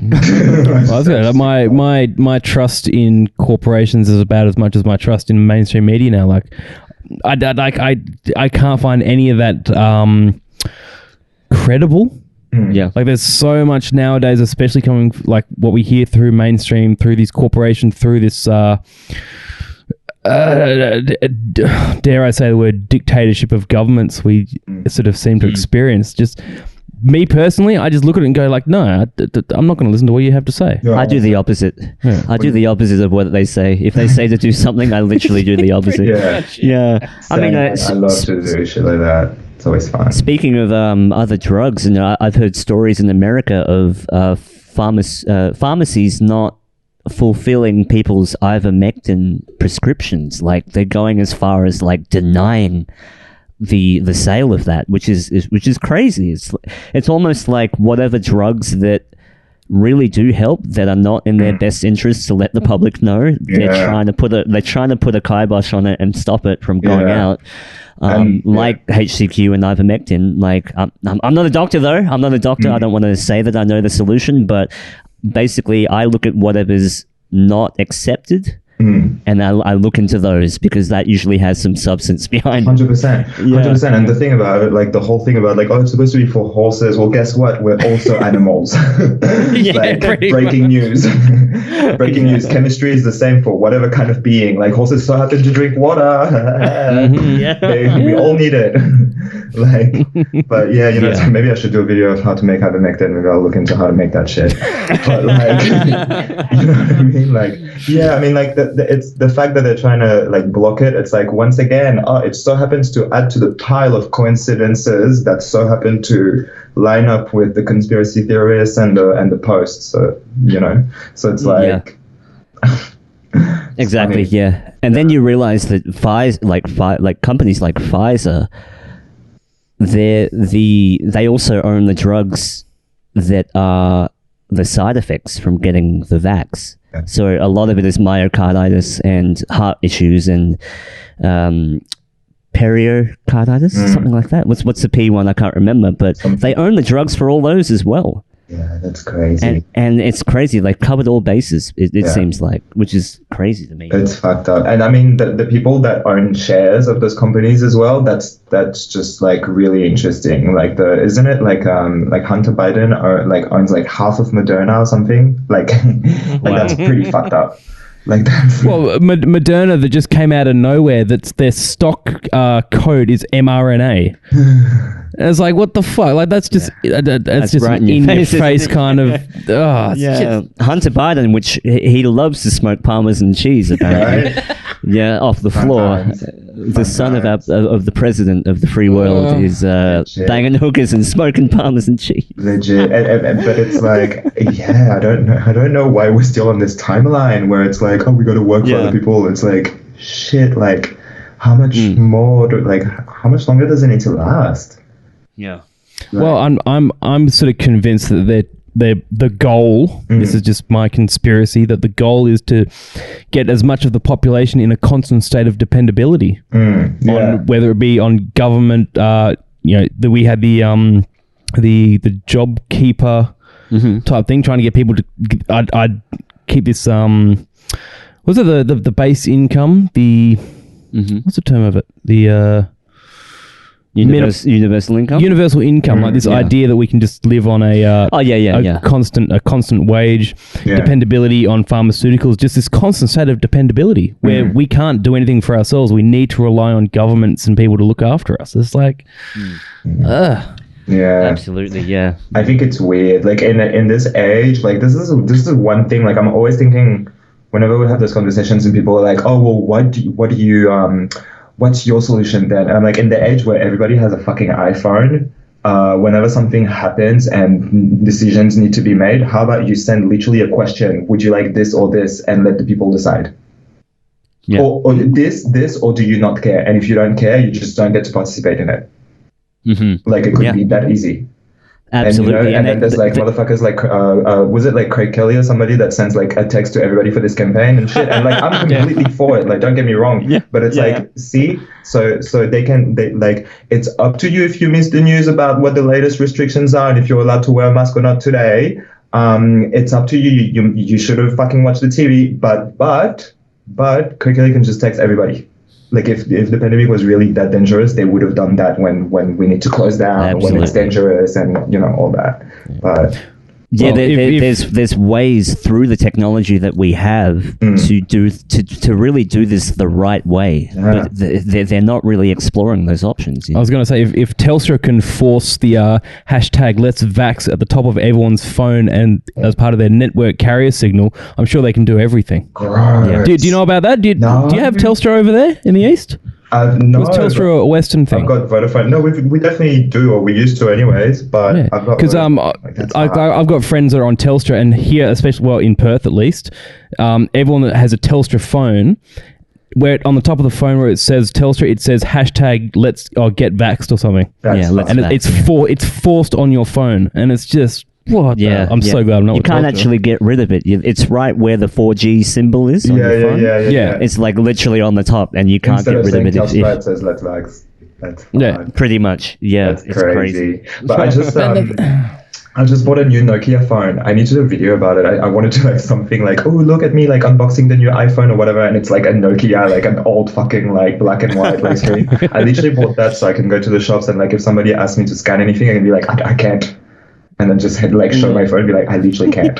Well, that's good. My trust in corporations is about as much as my trust in mainstream media now. Like, I can't find any of that credible. Yeah, like there's so much nowadays, especially coming like what we hear through mainstream, through these corporations, through this dare I say the word dictatorship of governments we sort of seem to experience. Just me personally, I just look at it and go like, no, I'm not going to listen to what you have to say. I do the opposite. Yeah. I do the opposite of what they say. If they say to do something, I literally do the opposite. Yeah. I mean, I love to do shit like that. It's always fun. Speaking of other drugs, I've heard stories in America of pharmacies not fulfilling people's ivermectin prescriptions. Like, they're going as far as like denying the sale of that, which is crazy. It's almost like whatever drugs that really do help that are not in their best interest to let the public know, they're trying to put a kibosh on it and stop it from going out. Like HCQ and ivermectin. Like, I'm not a doctor though. I'm not a doctor. I don't want to say that I know the solution, but basically I look at whatever's not accepted. And I look into those because that usually has some substance behind it. 100%. 100%. And the thing about it, like the whole thing about like, oh, it's supposed to be for horses. Well, guess what? We're also animals. Like, breaking news. Breaking news. Chemistry is the same for whatever kind of being. Like, horses so happen to drink water. We all need it. Like, but yeah, you know, so maybe I should do a video of how to make ivermectin. Maybe I'll look into how to make that shit. But like, you know what I mean? Like, yeah, I mean, like it's the fact that they're trying to like block it. It's like, once again, it so happens to add to the pile of coincidences that so happen to line up with the conspiracy theorists and the posts. So, you know, so it's like. Exactly. Yeah. And then you realize that Pfizer, like companies like Pfizer, they also own the drugs that are the side effects from getting the vax. Yeah. So a lot of it is myocarditis and heart issues and pericarditis, something like that. What's the P one? I can't remember, but they own the drugs for all those as well. Yeah, that's crazy. And it's crazy. They've covered all bases, it seems like, which is crazy to me. It's fucked up. And I mean, the people that own shares of those companies as well, that's just like really interesting. Like isn't it like Hunter Biden owns like half of Moderna or something? Like, that's pretty fucked up. Like that's Moderna that just came out of nowhere. That's their stock code is mRNA. And it's like, what the fuck? Like that's just that's just right in your face kind of. Hunter Biden, which he loves to smoke Parmesan cheese, apparently. Right? Yeah, off the floor. The son of the president of the free world is banging hookers and smoking Parmesan cheese. Legit, but it's like, I don't know why we're still on this timeline where it's like, oh, we got to work for other people. It's like, shit, like how much more? How much longer does it need to last? Yeah. Well, I'm sort of convinced that the goal, this is just my conspiracy, that the goal is to get as much of the population in a constant state of dependability on whether it be on government. That we had the job keeper type thing, trying to get people to. I'd keep this. Was it the base income? What's the term of it? The universal income. Universal income, like this idea that we can just live on a constant wage, dependability on pharmaceuticals, just this constant state of dependability where we can't do anything for ourselves. We need to rely on governments and people to look after us. It's like, yeah, absolutely, yeah. I think it's weird. Like in this age, like this is one thing. Like I'm always thinking whenever we have those conversations and people are like, oh well, what do you what's your solution then? And I'm like, in the age where everybody has a fucking iPhone, whenever something happens and decisions need to be made, how about you send literally a question, would you like this or this, and let the people decide? Yeah. Or this, or do you not care? And if you don't care, you just don't get to participate in it. Like it could be that easy. Absolutely. And then there's like motherfuckers like was it like Craig Kelly or somebody that sends like a text to everybody for this campaign and shit, and like I'm completely for it, like don't get me wrong, but it's see, so they like, it's up to you if you miss the news about what the latest restrictions are and if you're allowed to wear a mask or not today. It's up to you. You should have fucking watched the TV, but Craig Kelly can just text everybody. Like if the pandemic was really that dangerous, they would have done that when we need to close down, when it's dangerous, and all that. But there's ways through the technology that we have to really do this the right way, but they're not really exploring those options. I was going to say, if Telstra can force the hashtag Let's Vax at the top of everyone's phone and as part of their network carrier signal, I'm sure they can do everything. Yeah. Do you know about that? Do you have Telstra over there in the East? No, was Telstra a Western thing? I've got Vodafone. No, we definitely do, or we used to anyways. But I've got because I've got friends that are on Telstra, and here, especially in Perth at least, everyone that has a Telstra phone, where on the top of the phone where it says Telstra, it says hashtag Let's get vaxxed or something. It's forced on your phone, and it's just. I'm so glad I'm not. You can't actually get rid of it. It's right where the 4G symbol is on your phone. Yeah. It's like literally on the top, and you can't get rid of it. It says Let's Vax. That's pretty much. Yeah, it's crazy. But I just bought a new Nokia phone. I need to do a video about it. I wanted to like something like, oh, look at me like unboxing the new iPhone or whatever, and it's like a Nokia, like an old fucking like black and white like screen. I literally bought that so I can go to the shops and like if somebody asks me to scan anything, I can be like, I can't. And then just show my phone and be like, I literally can't.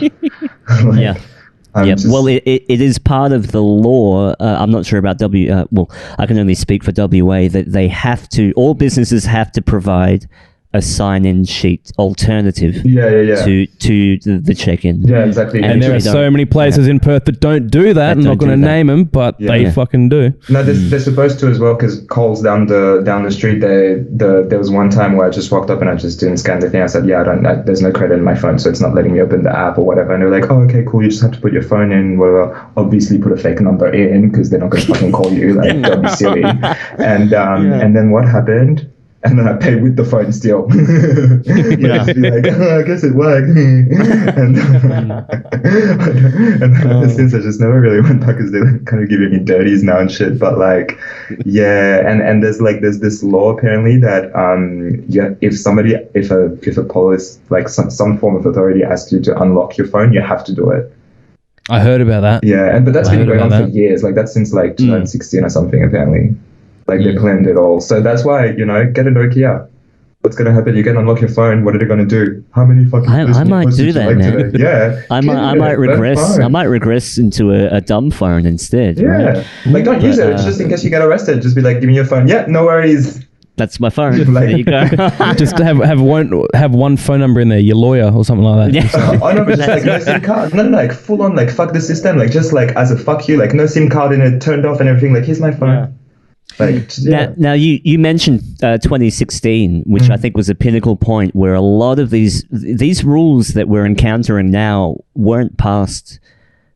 Yeah, well, it is part of the law. I'm not sure about I can only speak for WA, that they have to, all businesses have to provide a sign-in sheet alternative to the check-in. Yeah, exactly. And there are so many places in Perth that don't do that. I'm not going to name them, but they fucking do. No, they're supposed to as well, because Coles down the street, there was one time where I just walked up and I just didn't scan the thing. I said, there's no credit in my phone, so it's not letting me open the app or whatever. And they're like, oh, okay, cool, you just have to put your phone in, whatever. Obviously put a fake number in, because they're not going to fucking call you. Like, don't be silly. And then what happened? And then I paid with the phone still. Just be like, I guess it worked. and ever since, I just never really went back, because they're kind of giving me dirties now and shit. But like, and there's this law apparently that if a police, like some form of authority asks you to unlock your phone, you have to do it. I heard about that. Yeah, but that's been going on for years. Like that's since like 2016 or something apparently. Like they planned it all. So that's why, get a Nokia. What's going to happen? You're going to unlock your phone. What are they going to do? How many fucking... I might do that, man. Today? Yeah. I might regress. I might regress into a dumb phone instead. Yeah. Right? Like don't use it. It's just in case you get arrested. Just be like, give me your phone. Yeah, no worries. That's my phone. There you go. Just have one phone number in there, your lawyer or something like that. Yeah. No, but just like no SIM card. No, like full on, like fuck the system. Like just like as a fuck you, like no SIM card in it, turned off and everything. Like here's my phone. Yeah. Now you mentioned 2016, which I think was a pinnacle point where a lot of these rules that we're encountering now weren't passed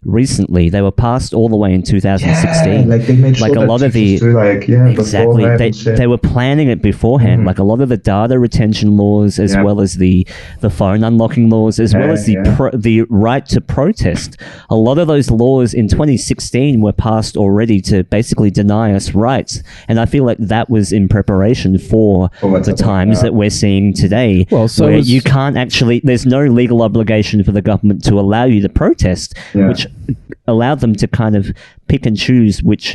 recently. They were passed all the way in 2016. Yeah, like they made sure like a lot of the exactly they were planning it beforehand. Like a lot of the data retention laws, as well as the phone unlocking laws, as well as the right to protest. A lot of those laws in 2016 were passed already to basically deny us rights, and I feel like that was in preparation for the times that we're seeing today. Well, so where you can't actually, there's no legal obligation for the government to allow you to protest, which allowed them to kind of pick and choose which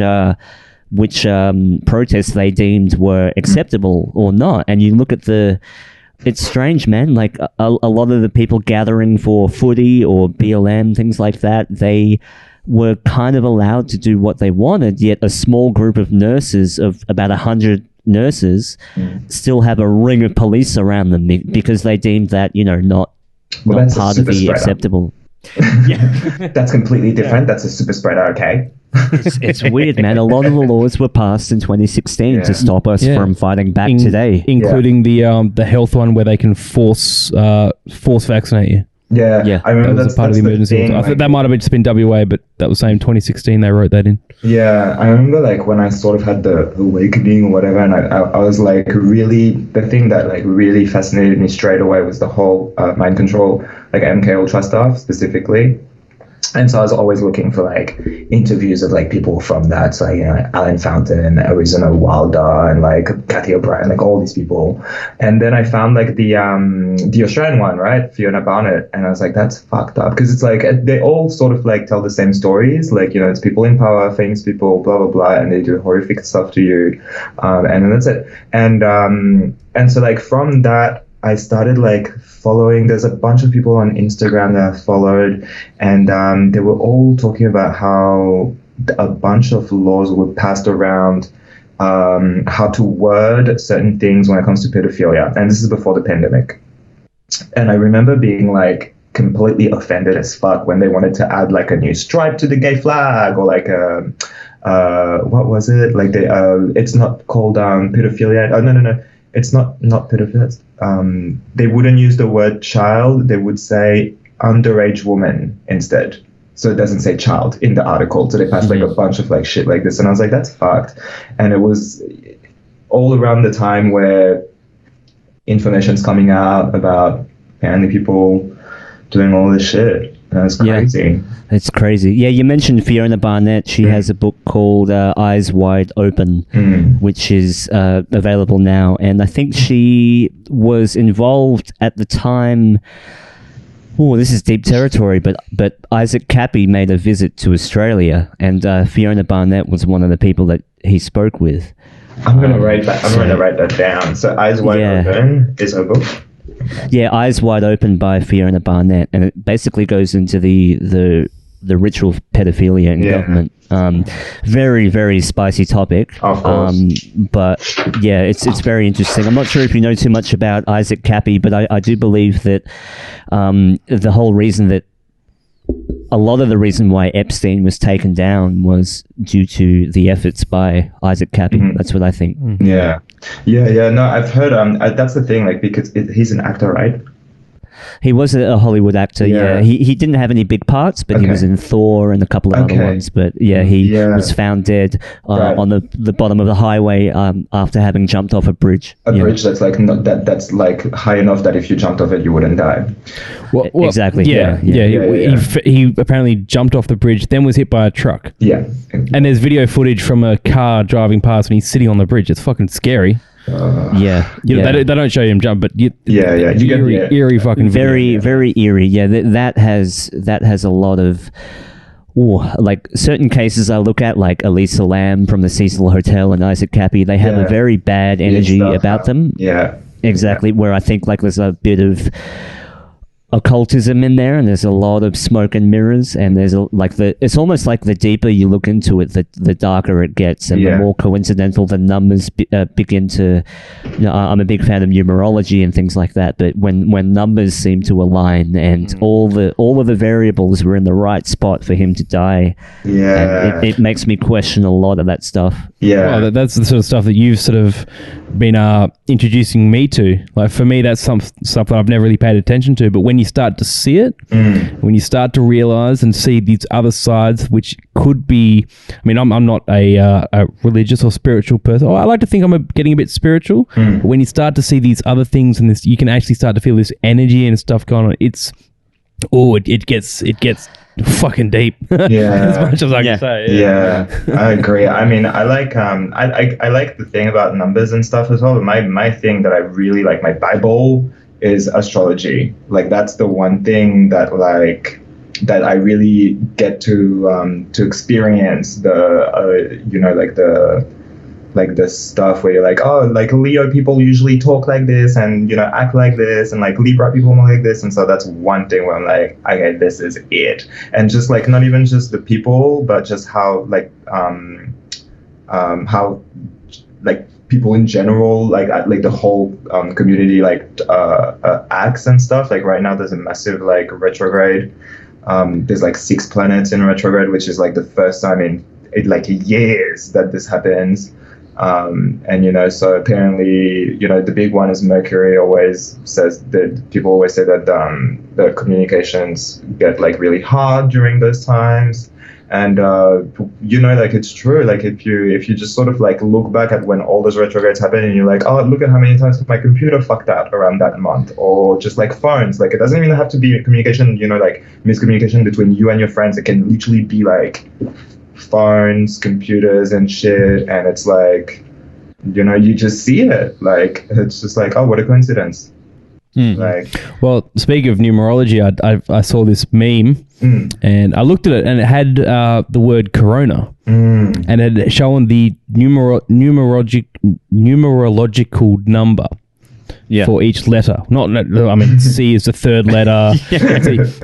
protests they deemed were acceptable or not. And you look at it's strange, man. Like a lot of the people gathering for footy or BLM, things like that, they were kind of allowed to do what they wanted, yet a small group of nurses, of about 100 nurses, still have a ring of police around them because they deemed that, not part of the acceptable. That's completely different. That's a super spreader, okay? It's weird, man. A lot of the laws were passed in 2016 to stop us from fighting back today, including the health one where they can force vaccinate you. Yeah. I remember that was part of the emergency. I think that might have just been WA, but that was saying 2016 they wrote that in. Yeah, I remember like when I sort of had the awakening or whatever, and I was like really, the thing that like really fascinated me straight away was the whole mind control, like MK Ultra stuff specifically. And so I was always looking for like interviews of like people from that, so like, Alan Fountain, Arizona Wilder, and like Kathy O'Brien, like all these people. And then I found like the Australian one, right, Fiona Barnett, and I was like, that's fucked up, because it's like they all sort of like tell the same stories, like it's people in power, famous people, blah blah blah, and they do horrific stuff to you, and then that's it. And so like from that, I started like following, there's a bunch of people on Instagram that I followed, and they were all talking about how a bunch of laws were passed around, how to word certain things when it comes to pedophilia. And this is before the pandemic. And I remember being like completely offended as fuck when they wanted to add like a new stripe to the gay flag, or like what was it? Like it's not called pedophilia. Oh, no. It's not pedophilia. They wouldn't use the word child. They would say underage woman instead. So it doesn't say child in the article. So they passed like a bunch of like shit like this. And I was like, that's fucked. And it was all around the time where information's coming out about apparently people doing all this shit. That's crazy. Yeah, it's crazy. Yeah, you mentioned Fiona Barnett. She has a book called Eyes Wide Open, which is available now. And I think she was involved at the time. Oh, this is deep territory, but Isaac Cappy made a visit to Australia, and Fiona Barnett was one of the people that he spoke with. I'm gonna write that. I'm gonna write that down. So Eyes Wide Open is her book. Yeah, Eyes Wide Open by Fiona Barnett, and it basically goes into the the ritual pedophilia in government. Very, very spicy topic. Of course. But yeah, it's very interesting. I'm not sure if you know too much about Isaac Cappy, but I do believe that the whole reason that a lot of the reason why Epstein was taken down was due to the efforts by Isaac Cappy. That's what I think. Yeah. No, I've heard. That's the thing. Like, because he's an actor, right? He was a Hollywood actor. Yeah. He didn't have any big parts, but he was in Thor and a couple of other ones. But he was found dead on the bottom of the highway after having jumped off a bridge. A bridge that's like that's like high enough that if you jumped off it, you wouldn't die. Well, exactly. He apparently jumped off the bridge, then was hit by a truck. Yeah. And there's video footage from a car driving past when he's sitting on the bridge. It's fucking scary. They don't show him jump, but eerie fucking very very eerie. Yeah, that has a lot of like certain cases I look at, like Elisa Lam from the Cecil Hotel and Isaac Cappy. They have a very bad energy about them. Exactly. Where I think like there's a bit of occultism in there, and there's a lot of smoke and mirrors, and there's it's almost like the deeper you look into it, the darker it gets, and the more coincidental the numbers begin to. I'm a big fan of numerology and things like that, but when numbers seem to align and all of the variables were in the right spot for him to die, it makes me question a lot of that stuff. Well, that's the sort of stuff that you've sort of been introducing me to. Like, for me, that's some stuff that I've never really paid attention to, but when you start to see it, when you start to realize and see these other sides, which could be, I mean, I'm not a religious or spiritual person. I like to think I'm getting a bit spiritual, but when you start to see these other things and this, you can actually start to feel this energy and stuff going on. It gets fucking deep. As much as I can say. I agree. I mean, I like I like the thing about numbers and stuff as well. But my thing that I really like, my Bible, is astrology. Like, that's the one thing that I really get to experience the stuff where you're like, oh, like Leo people usually talk like this and act like this, and like Libra people more like this, and so that's one thing where I'm like, okay, this is it. And just like not even just the people, but just how people in general, like the whole community, acts and stuff. Like right now, there's a massive retrograde. There's 6 planets in retrograde, which is like the first time in years that this happens. And so apparently, the big one is Mercury. Always says that people always say that the communications get really hard during those times. And it's true. Like if you just sort of look back at when all those retrogrades happen, and you're like, oh, look at how many times my computer fucked out around that month, or just phones. Like, it doesn't even have to be communication, miscommunication between you and your friends. It can literally be phones, computers, and shit. And it's you just see it. It's just oh, what a coincidence. Well, speaking of numerology, I saw this meme, and I looked at it, and it had the word corona, and it had shown the numerological number for each letter. C is the third letter,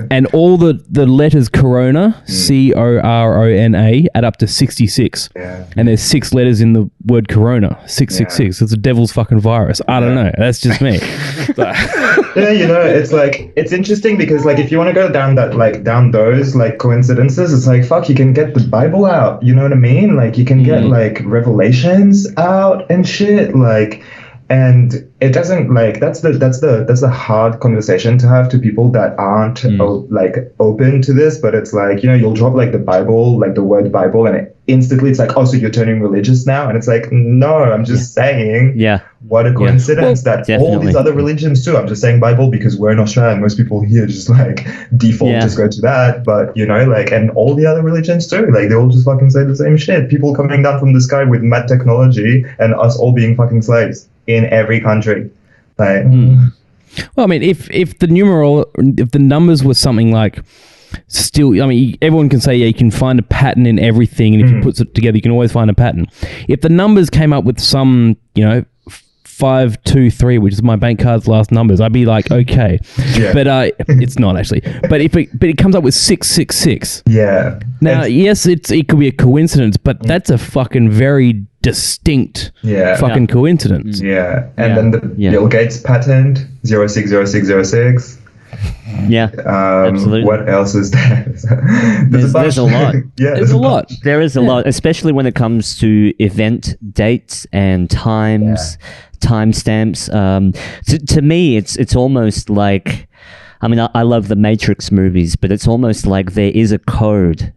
and all the letters corona, CORONA, add up to 66. And there's 6 letters in the word corona, 666. It's a devil's fucking virus. I don't know. That's just me. It's interesting because if you want to go down that down those coincidences, it's fuck, you can get the Bible out. You know what I mean? You can get Revelations out and shit. And it doesn't that's the hard conversation to have to people that aren't open to this. But it's you'll drop the Bible, the word Bible, and instantly it's oh, so you're turning religious now? And it's no, I'm just saying, what a coincidence that all these other religions too. I'm just saying Bible because we're in Australia and most people here just default just go to that. But and all the other religions too, they all just fucking say the same shit. People coming down from the sky with mad technology, and us all being fucking slaves in every country. Well, I mean, if the numbers were something still, I mean, everyone can say, you can find a pattern in everything, and if you put it together, you can always find a pattern. If the numbers came up with some, 523, which is my bank card's last numbers, I'd be like, okay. Yeah. But it's not actually. But it comes up with 666. Yeah. Now, yes, it could be a coincidence, but that's a fucking very distinct fucking coincidence. Yeah. And then the Bill Gates patent 060606. Yeah, absolutely. What else is there? There's a lot. There's a lot. There is a lot, especially when it comes to event dates and times, timestamps. To me, it's almost like, I mean, I love the Matrix movies, but it's almost like there is a code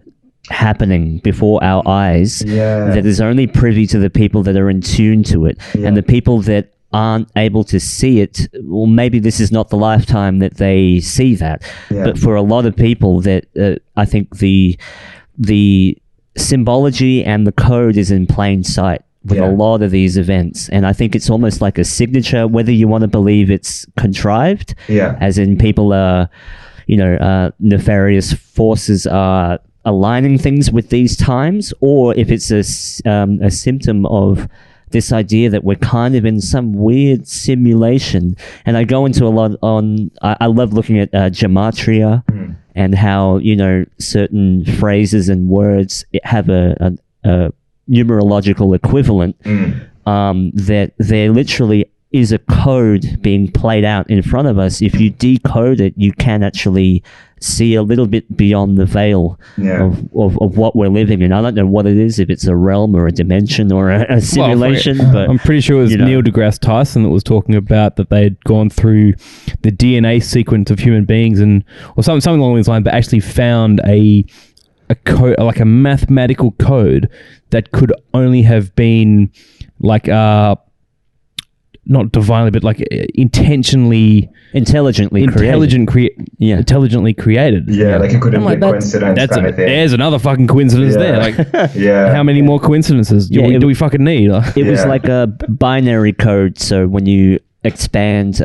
happening before our eyes that is only privy to the people that are in tune to it, and the people that aren't able to see it, well, maybe this is not the lifetime that they see that. But for a lot of people, that I think the symbology and the code is in plain sight with a lot of these events, and I think it's almost like a signature, whether you want to believe it's contrived, as in people are, nefarious forces are aligning things with these times, or if it's a symptom of this idea that we're kind of in some weird simulation. And I go into a lot on, I love looking at gematria and how, certain phrases and words have a numerological equivalent, that there literally is a code being played out in front of us. If you decode it, you can actually see a little bit beyond the veil of what we're living in. I don't know what it is, if it's a realm or a dimension or a simulation, but I'm pretty sure it was Neil deGrasse Tyson that was talking about that they'd gone through the DNA sequence of human beings or something along these lines, but actually found a code, like a mathematical code that could only have been like not divinely, but like intelligently created. Yeah, like it couldn't be a coincidence kind of thing. There's another fucking coincidence there. Like, how many more coincidences do we fucking need? It was like a binary code. So when you expand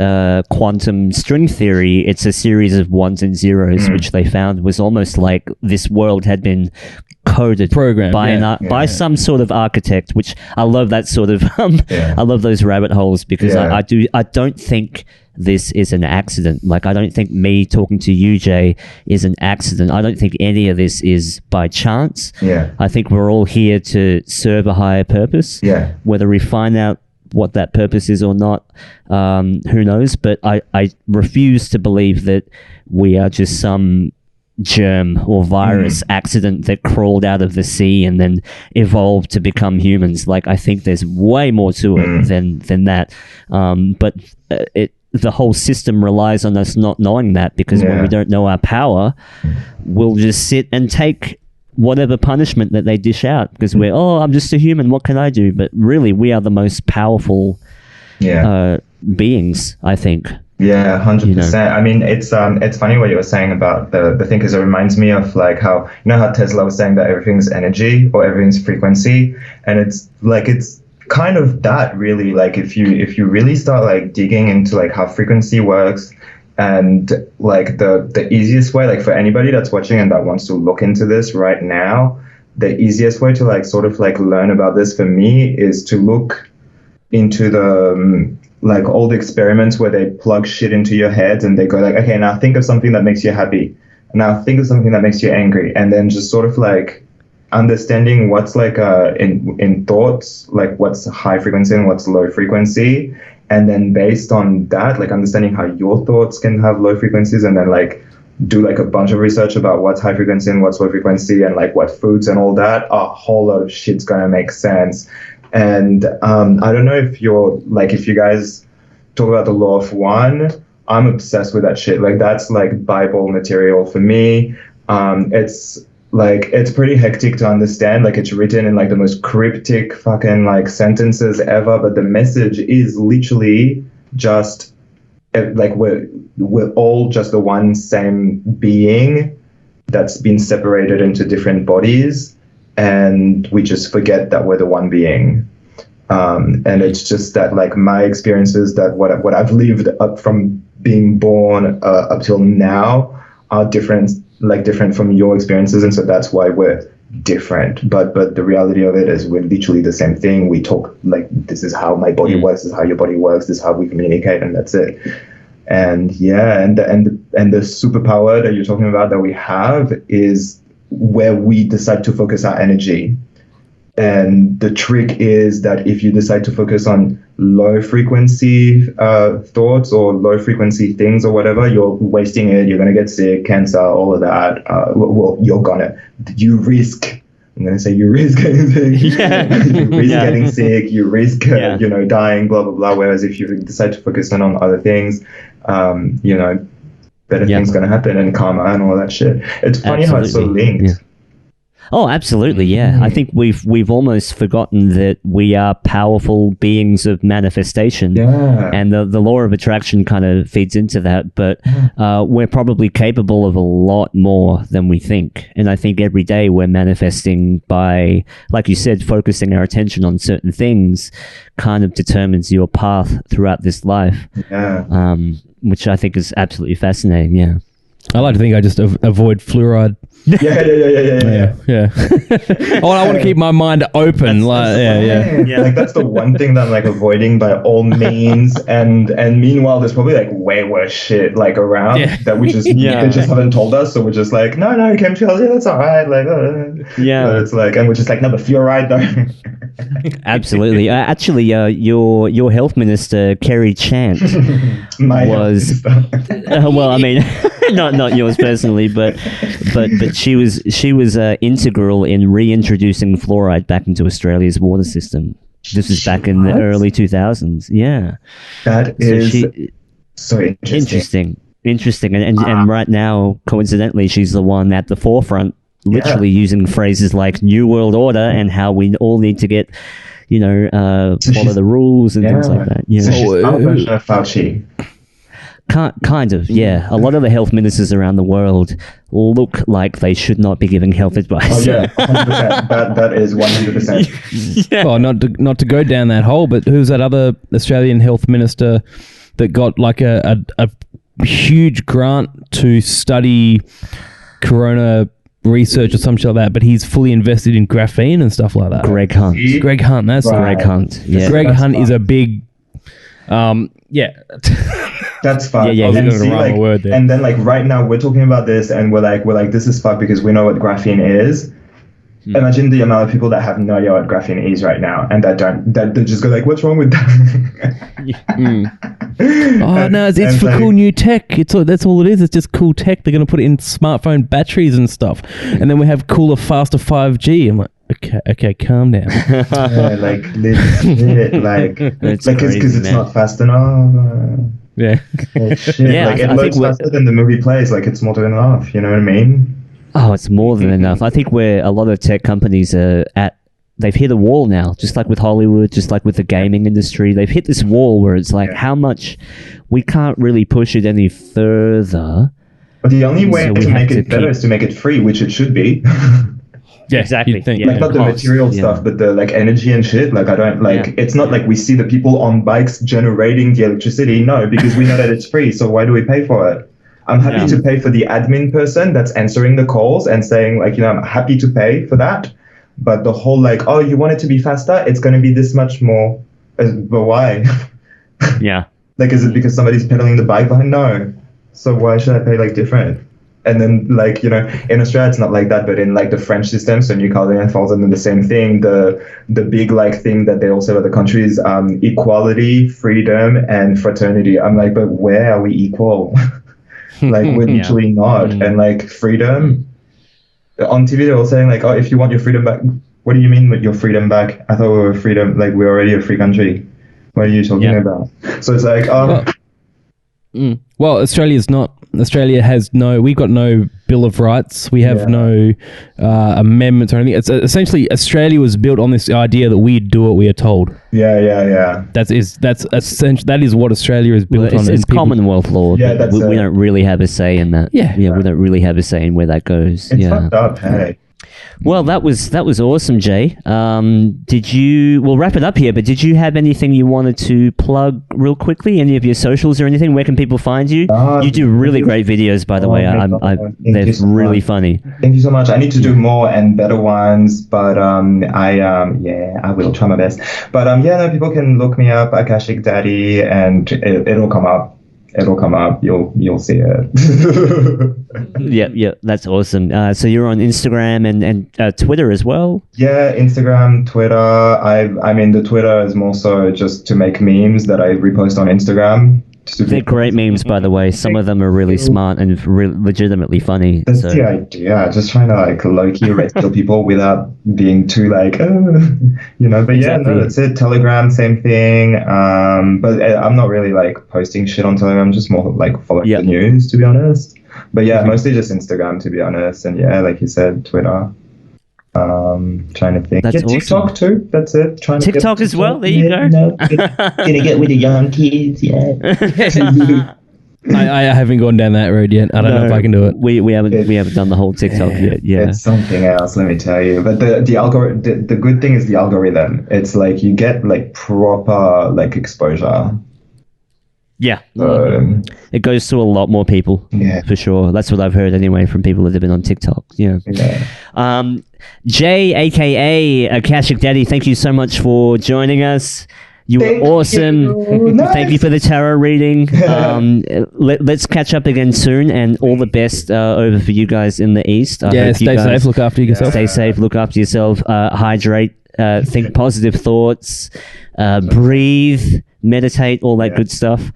quantum string theory, it's a series of ones and zeros, which they found was almost like this world had been coded, programmed by some sort of architect, which I love that sort of I love those rabbit holes, because I don't think this is an accident. Like, I don't think me talking to you, Jay, is an accident. I don't think any of this is by chance. I think we're all here to serve a higher purpose. Whether we find out what that purpose is or not, who knows? But I refuse to believe that we are just some germ or virus accident that crawled out of the sea and then evolved to become humans. Like, I think there's way more to it than that. But the whole system relies on us not knowing that, because when we don't know our power, we'll just sit and take whatever punishment that they dish out, because I'm just a human, what can I do? But really, we are the most powerful beings, I think. 100%. I mean, it's funny what you were saying about the thing, because it reminds me of like how Tesla was saying that everything's energy or everything's frequency, and it's kind of that, really. Like, if you really start like digging into like how frequency works, and like the easiest way, like for anybody that's watching and that wants to look into this right now, the easiest way to like sort of like learn about this for me is to look into the like all the experiments where they plug shit into your head and they go like, okay, now think of something that makes you happy, now think of something that makes you angry, and then just sort of like understanding what's like in thoughts, like what's high frequency and what's low frequency, and then based on that, like understanding how your thoughts can have low frequencies, and then like do like a bunch of research about what's high frequency and what's low frequency, and like what foods and all that, a whole lot of shit's gonna make sense. And I don't know if you guys talk about the law of one, I'm obsessed with that shit. Like, that's like Bible material for me. It's pretty hectic to understand. Like, it's written in like the most cryptic fucking like sentences ever, but the message is literally just like we're all just the one same being that's been separated into different bodies, and we just forget that we're the one being. And it's just that like my experiences, that what I've lived up from being born up till now are different from your experiences, and so that's why we're different, but the reality of it is we're literally the same thing. We talk like, this is how my body works, this is how your body works, this is how we communicate, and that's it. And and the superpower that you're talking about that we have is where we decide to focus our energy. And the trick is that if you decide to focus on low frequency thoughts or low frequency things or whatever, you're wasting it. You're going to get sick, cancer, all of that. You risk getting sick. You risk getting sick. You risk, dying, blah, blah, blah. Whereas if you decide to focus on other things, better things going to happen, and karma and all that shit. It's funny how it's so linked. Yeah. Oh, absolutely, yeah. I think we've almost forgotten that we are powerful beings of manifestation, and the law of attraction kind of feeds into that. But we're probably capable of a lot more than we think. And I think every day we're manifesting by, like you said, focusing our attention on certain things kind of determines your path throughout this life, which I think is absolutely fascinating, yeah. I like to think I just avoid fluoride. Yeah. Oh, I want to keep my mind open. Like that's the one thing that I'm like avoiding by all means. And meanwhile, there's probably like way worse shit like around that we just they just haven't told us. So we're just like, no, chemtrails, that's all right. Like, but it's like, and we're just like, no, but fluoride though. Absolutely. Actually, your health minister, Kerry Chant, was well, I mean, not yours personally, but she was integral in reintroducing fluoride back into Australia's water system. This was back in the early 2000s. Yeah, that is so interesting. And right now, coincidentally, she's the one at the forefront, literally using phrases like New World Order and how we all need to get, follow the rules and things like that. Yeah, so she's our version of Fauci. Kind of, yeah. A lot of the health ministers around the world look like they should not be giving health advice. Oh yeah, 100%. That is 100%. Yeah. Well, not to go down that hole, but who's that other Australian health minister that got like a huge grant to study corona research or some shit like that, but he's fully invested in graphene and stuff like that. Greg Hunt. That's right. Greg Hunt. Yeah. Greg Hunt is a big That's fucked. Yeah, and then like right now we're talking about this and we're like this is fucked because we know what graphene is. Imagine the amount of people that have no idea what graphene is right now and that they just go like, what's wrong with that? Oh no, it's for cool new tech. That's all it is. It's just cool tech. They're gonna put it in smartphone batteries and stuff, and then we have cooler, faster 5G. I'm like, okay, calm down. Like legit, like because it's not fast enough. Yeah. Shit. Like it loads faster than the movie plays. Like it's more than enough. You know what I mean? Oh, it's more than enough. I think where a lot of tech companies are at, they've hit a wall now, just like with Hollywood, just like with the gaming industry. They've hit this wall where it's like, how much we can't really push it any further. But the only way to make it better is to make it free, which it should be. Yeah, exactly. Like not the material stuff, but the like energy and shit. Like I don't like. It's not like we see the people on bikes generating the electricity. No, because we know that it's free. So why do we pay for it? I'm happy to pay for the admin person that's answering the calls and saying like, I'm happy to pay for that. But the whole like, oh, you want it to be faster? It's going to be this much more. But why? Yeah. Like, is it because somebody's pedaling the bike behind? No. So why should I pay like different? And then like, in Australia, it's not like that, but in like the French system, so Newcastle falls under the same thing. The big like thing that they also have other countries, equality, freedom, and fraternity. I'm like, but where are we equal? Like we're literally not. And like freedom, on TV they're all saying like, oh, if you want your freedom back, what do you mean with your freedom back? I thought we were freedom, like we're already a free country. What are you talking about? So it's like, well, Australia's not. Australia has we've got no Bill of Rights. We have no amendments or anything. It's essentially Australia was built on this idea that we do what we are told. Yeah. That's essential. That is what Australia is built on. It's Commonwealth law. Yeah, we don't really have a say in that. Yeah. We don't really have a say in where that goes. It's fucked up, hey. Well, that was awesome, Jay. We'll wrap it up here, but did you have anything you wanted to plug real quickly? Any of your socials or anything? Where can people find you? You do really great videos, by the way. They're really funny. Thank you so much. I need to do more and better ones, but I will try my best. But people can look me up, Akashic Daddy, and it'll come up. It'll come up. You'll see it. Yeah, that's awesome. So you're on Instagram and Twitter as well? Yeah, Instagram, Twitter. I mean, the Twitter is more so just to make memes that I repost on Instagram. They're great memes, by the way. Some of them are really smart and legitimately funny. That's the idea. Just trying to like low-key rescue people without being too like, But Exactly. that's it. Telegram, same thing. But I'm not really like posting shit on Telegram. Just more like following the news, to be honest. But mostly just Instagram, to be honest. And like you said, Twitter. Trying to think. That's awesome. TikTok too. That's it. Trying to TikTok as well. There you go. Gonna get with the young kids. Yeah. I haven't gone down that road yet. I don't know if I can do it. We haven't done the whole TikTok yet. Yeah, it's something else. Let me tell you. But the algorithm. The good thing is the algorithm. It's like you get like proper like exposure. Yeah, it goes to a lot more people. Yeah, for sure. That's what I've heard anyway from people that have been on TikTok. Yeah. Jay, aka Akashic Daddy, thank you so much for joining us. You were awesome. Nice. Thank you for the tarot reading. Let's catch up again soon, and all the best over for you guys in the East. Stay safe. Look after yourself. Stay safe. Look after yourself. Hydrate. Think positive thoughts. Breathe. Meditate. All that good stuff.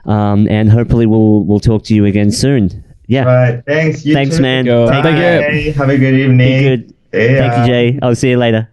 And hopefully we'll talk to you again soon. Yeah. Right. Thanks. Thanks, too. man. Thank you. Have a good evening. Be good. Thank you, Jay. I'll see you later.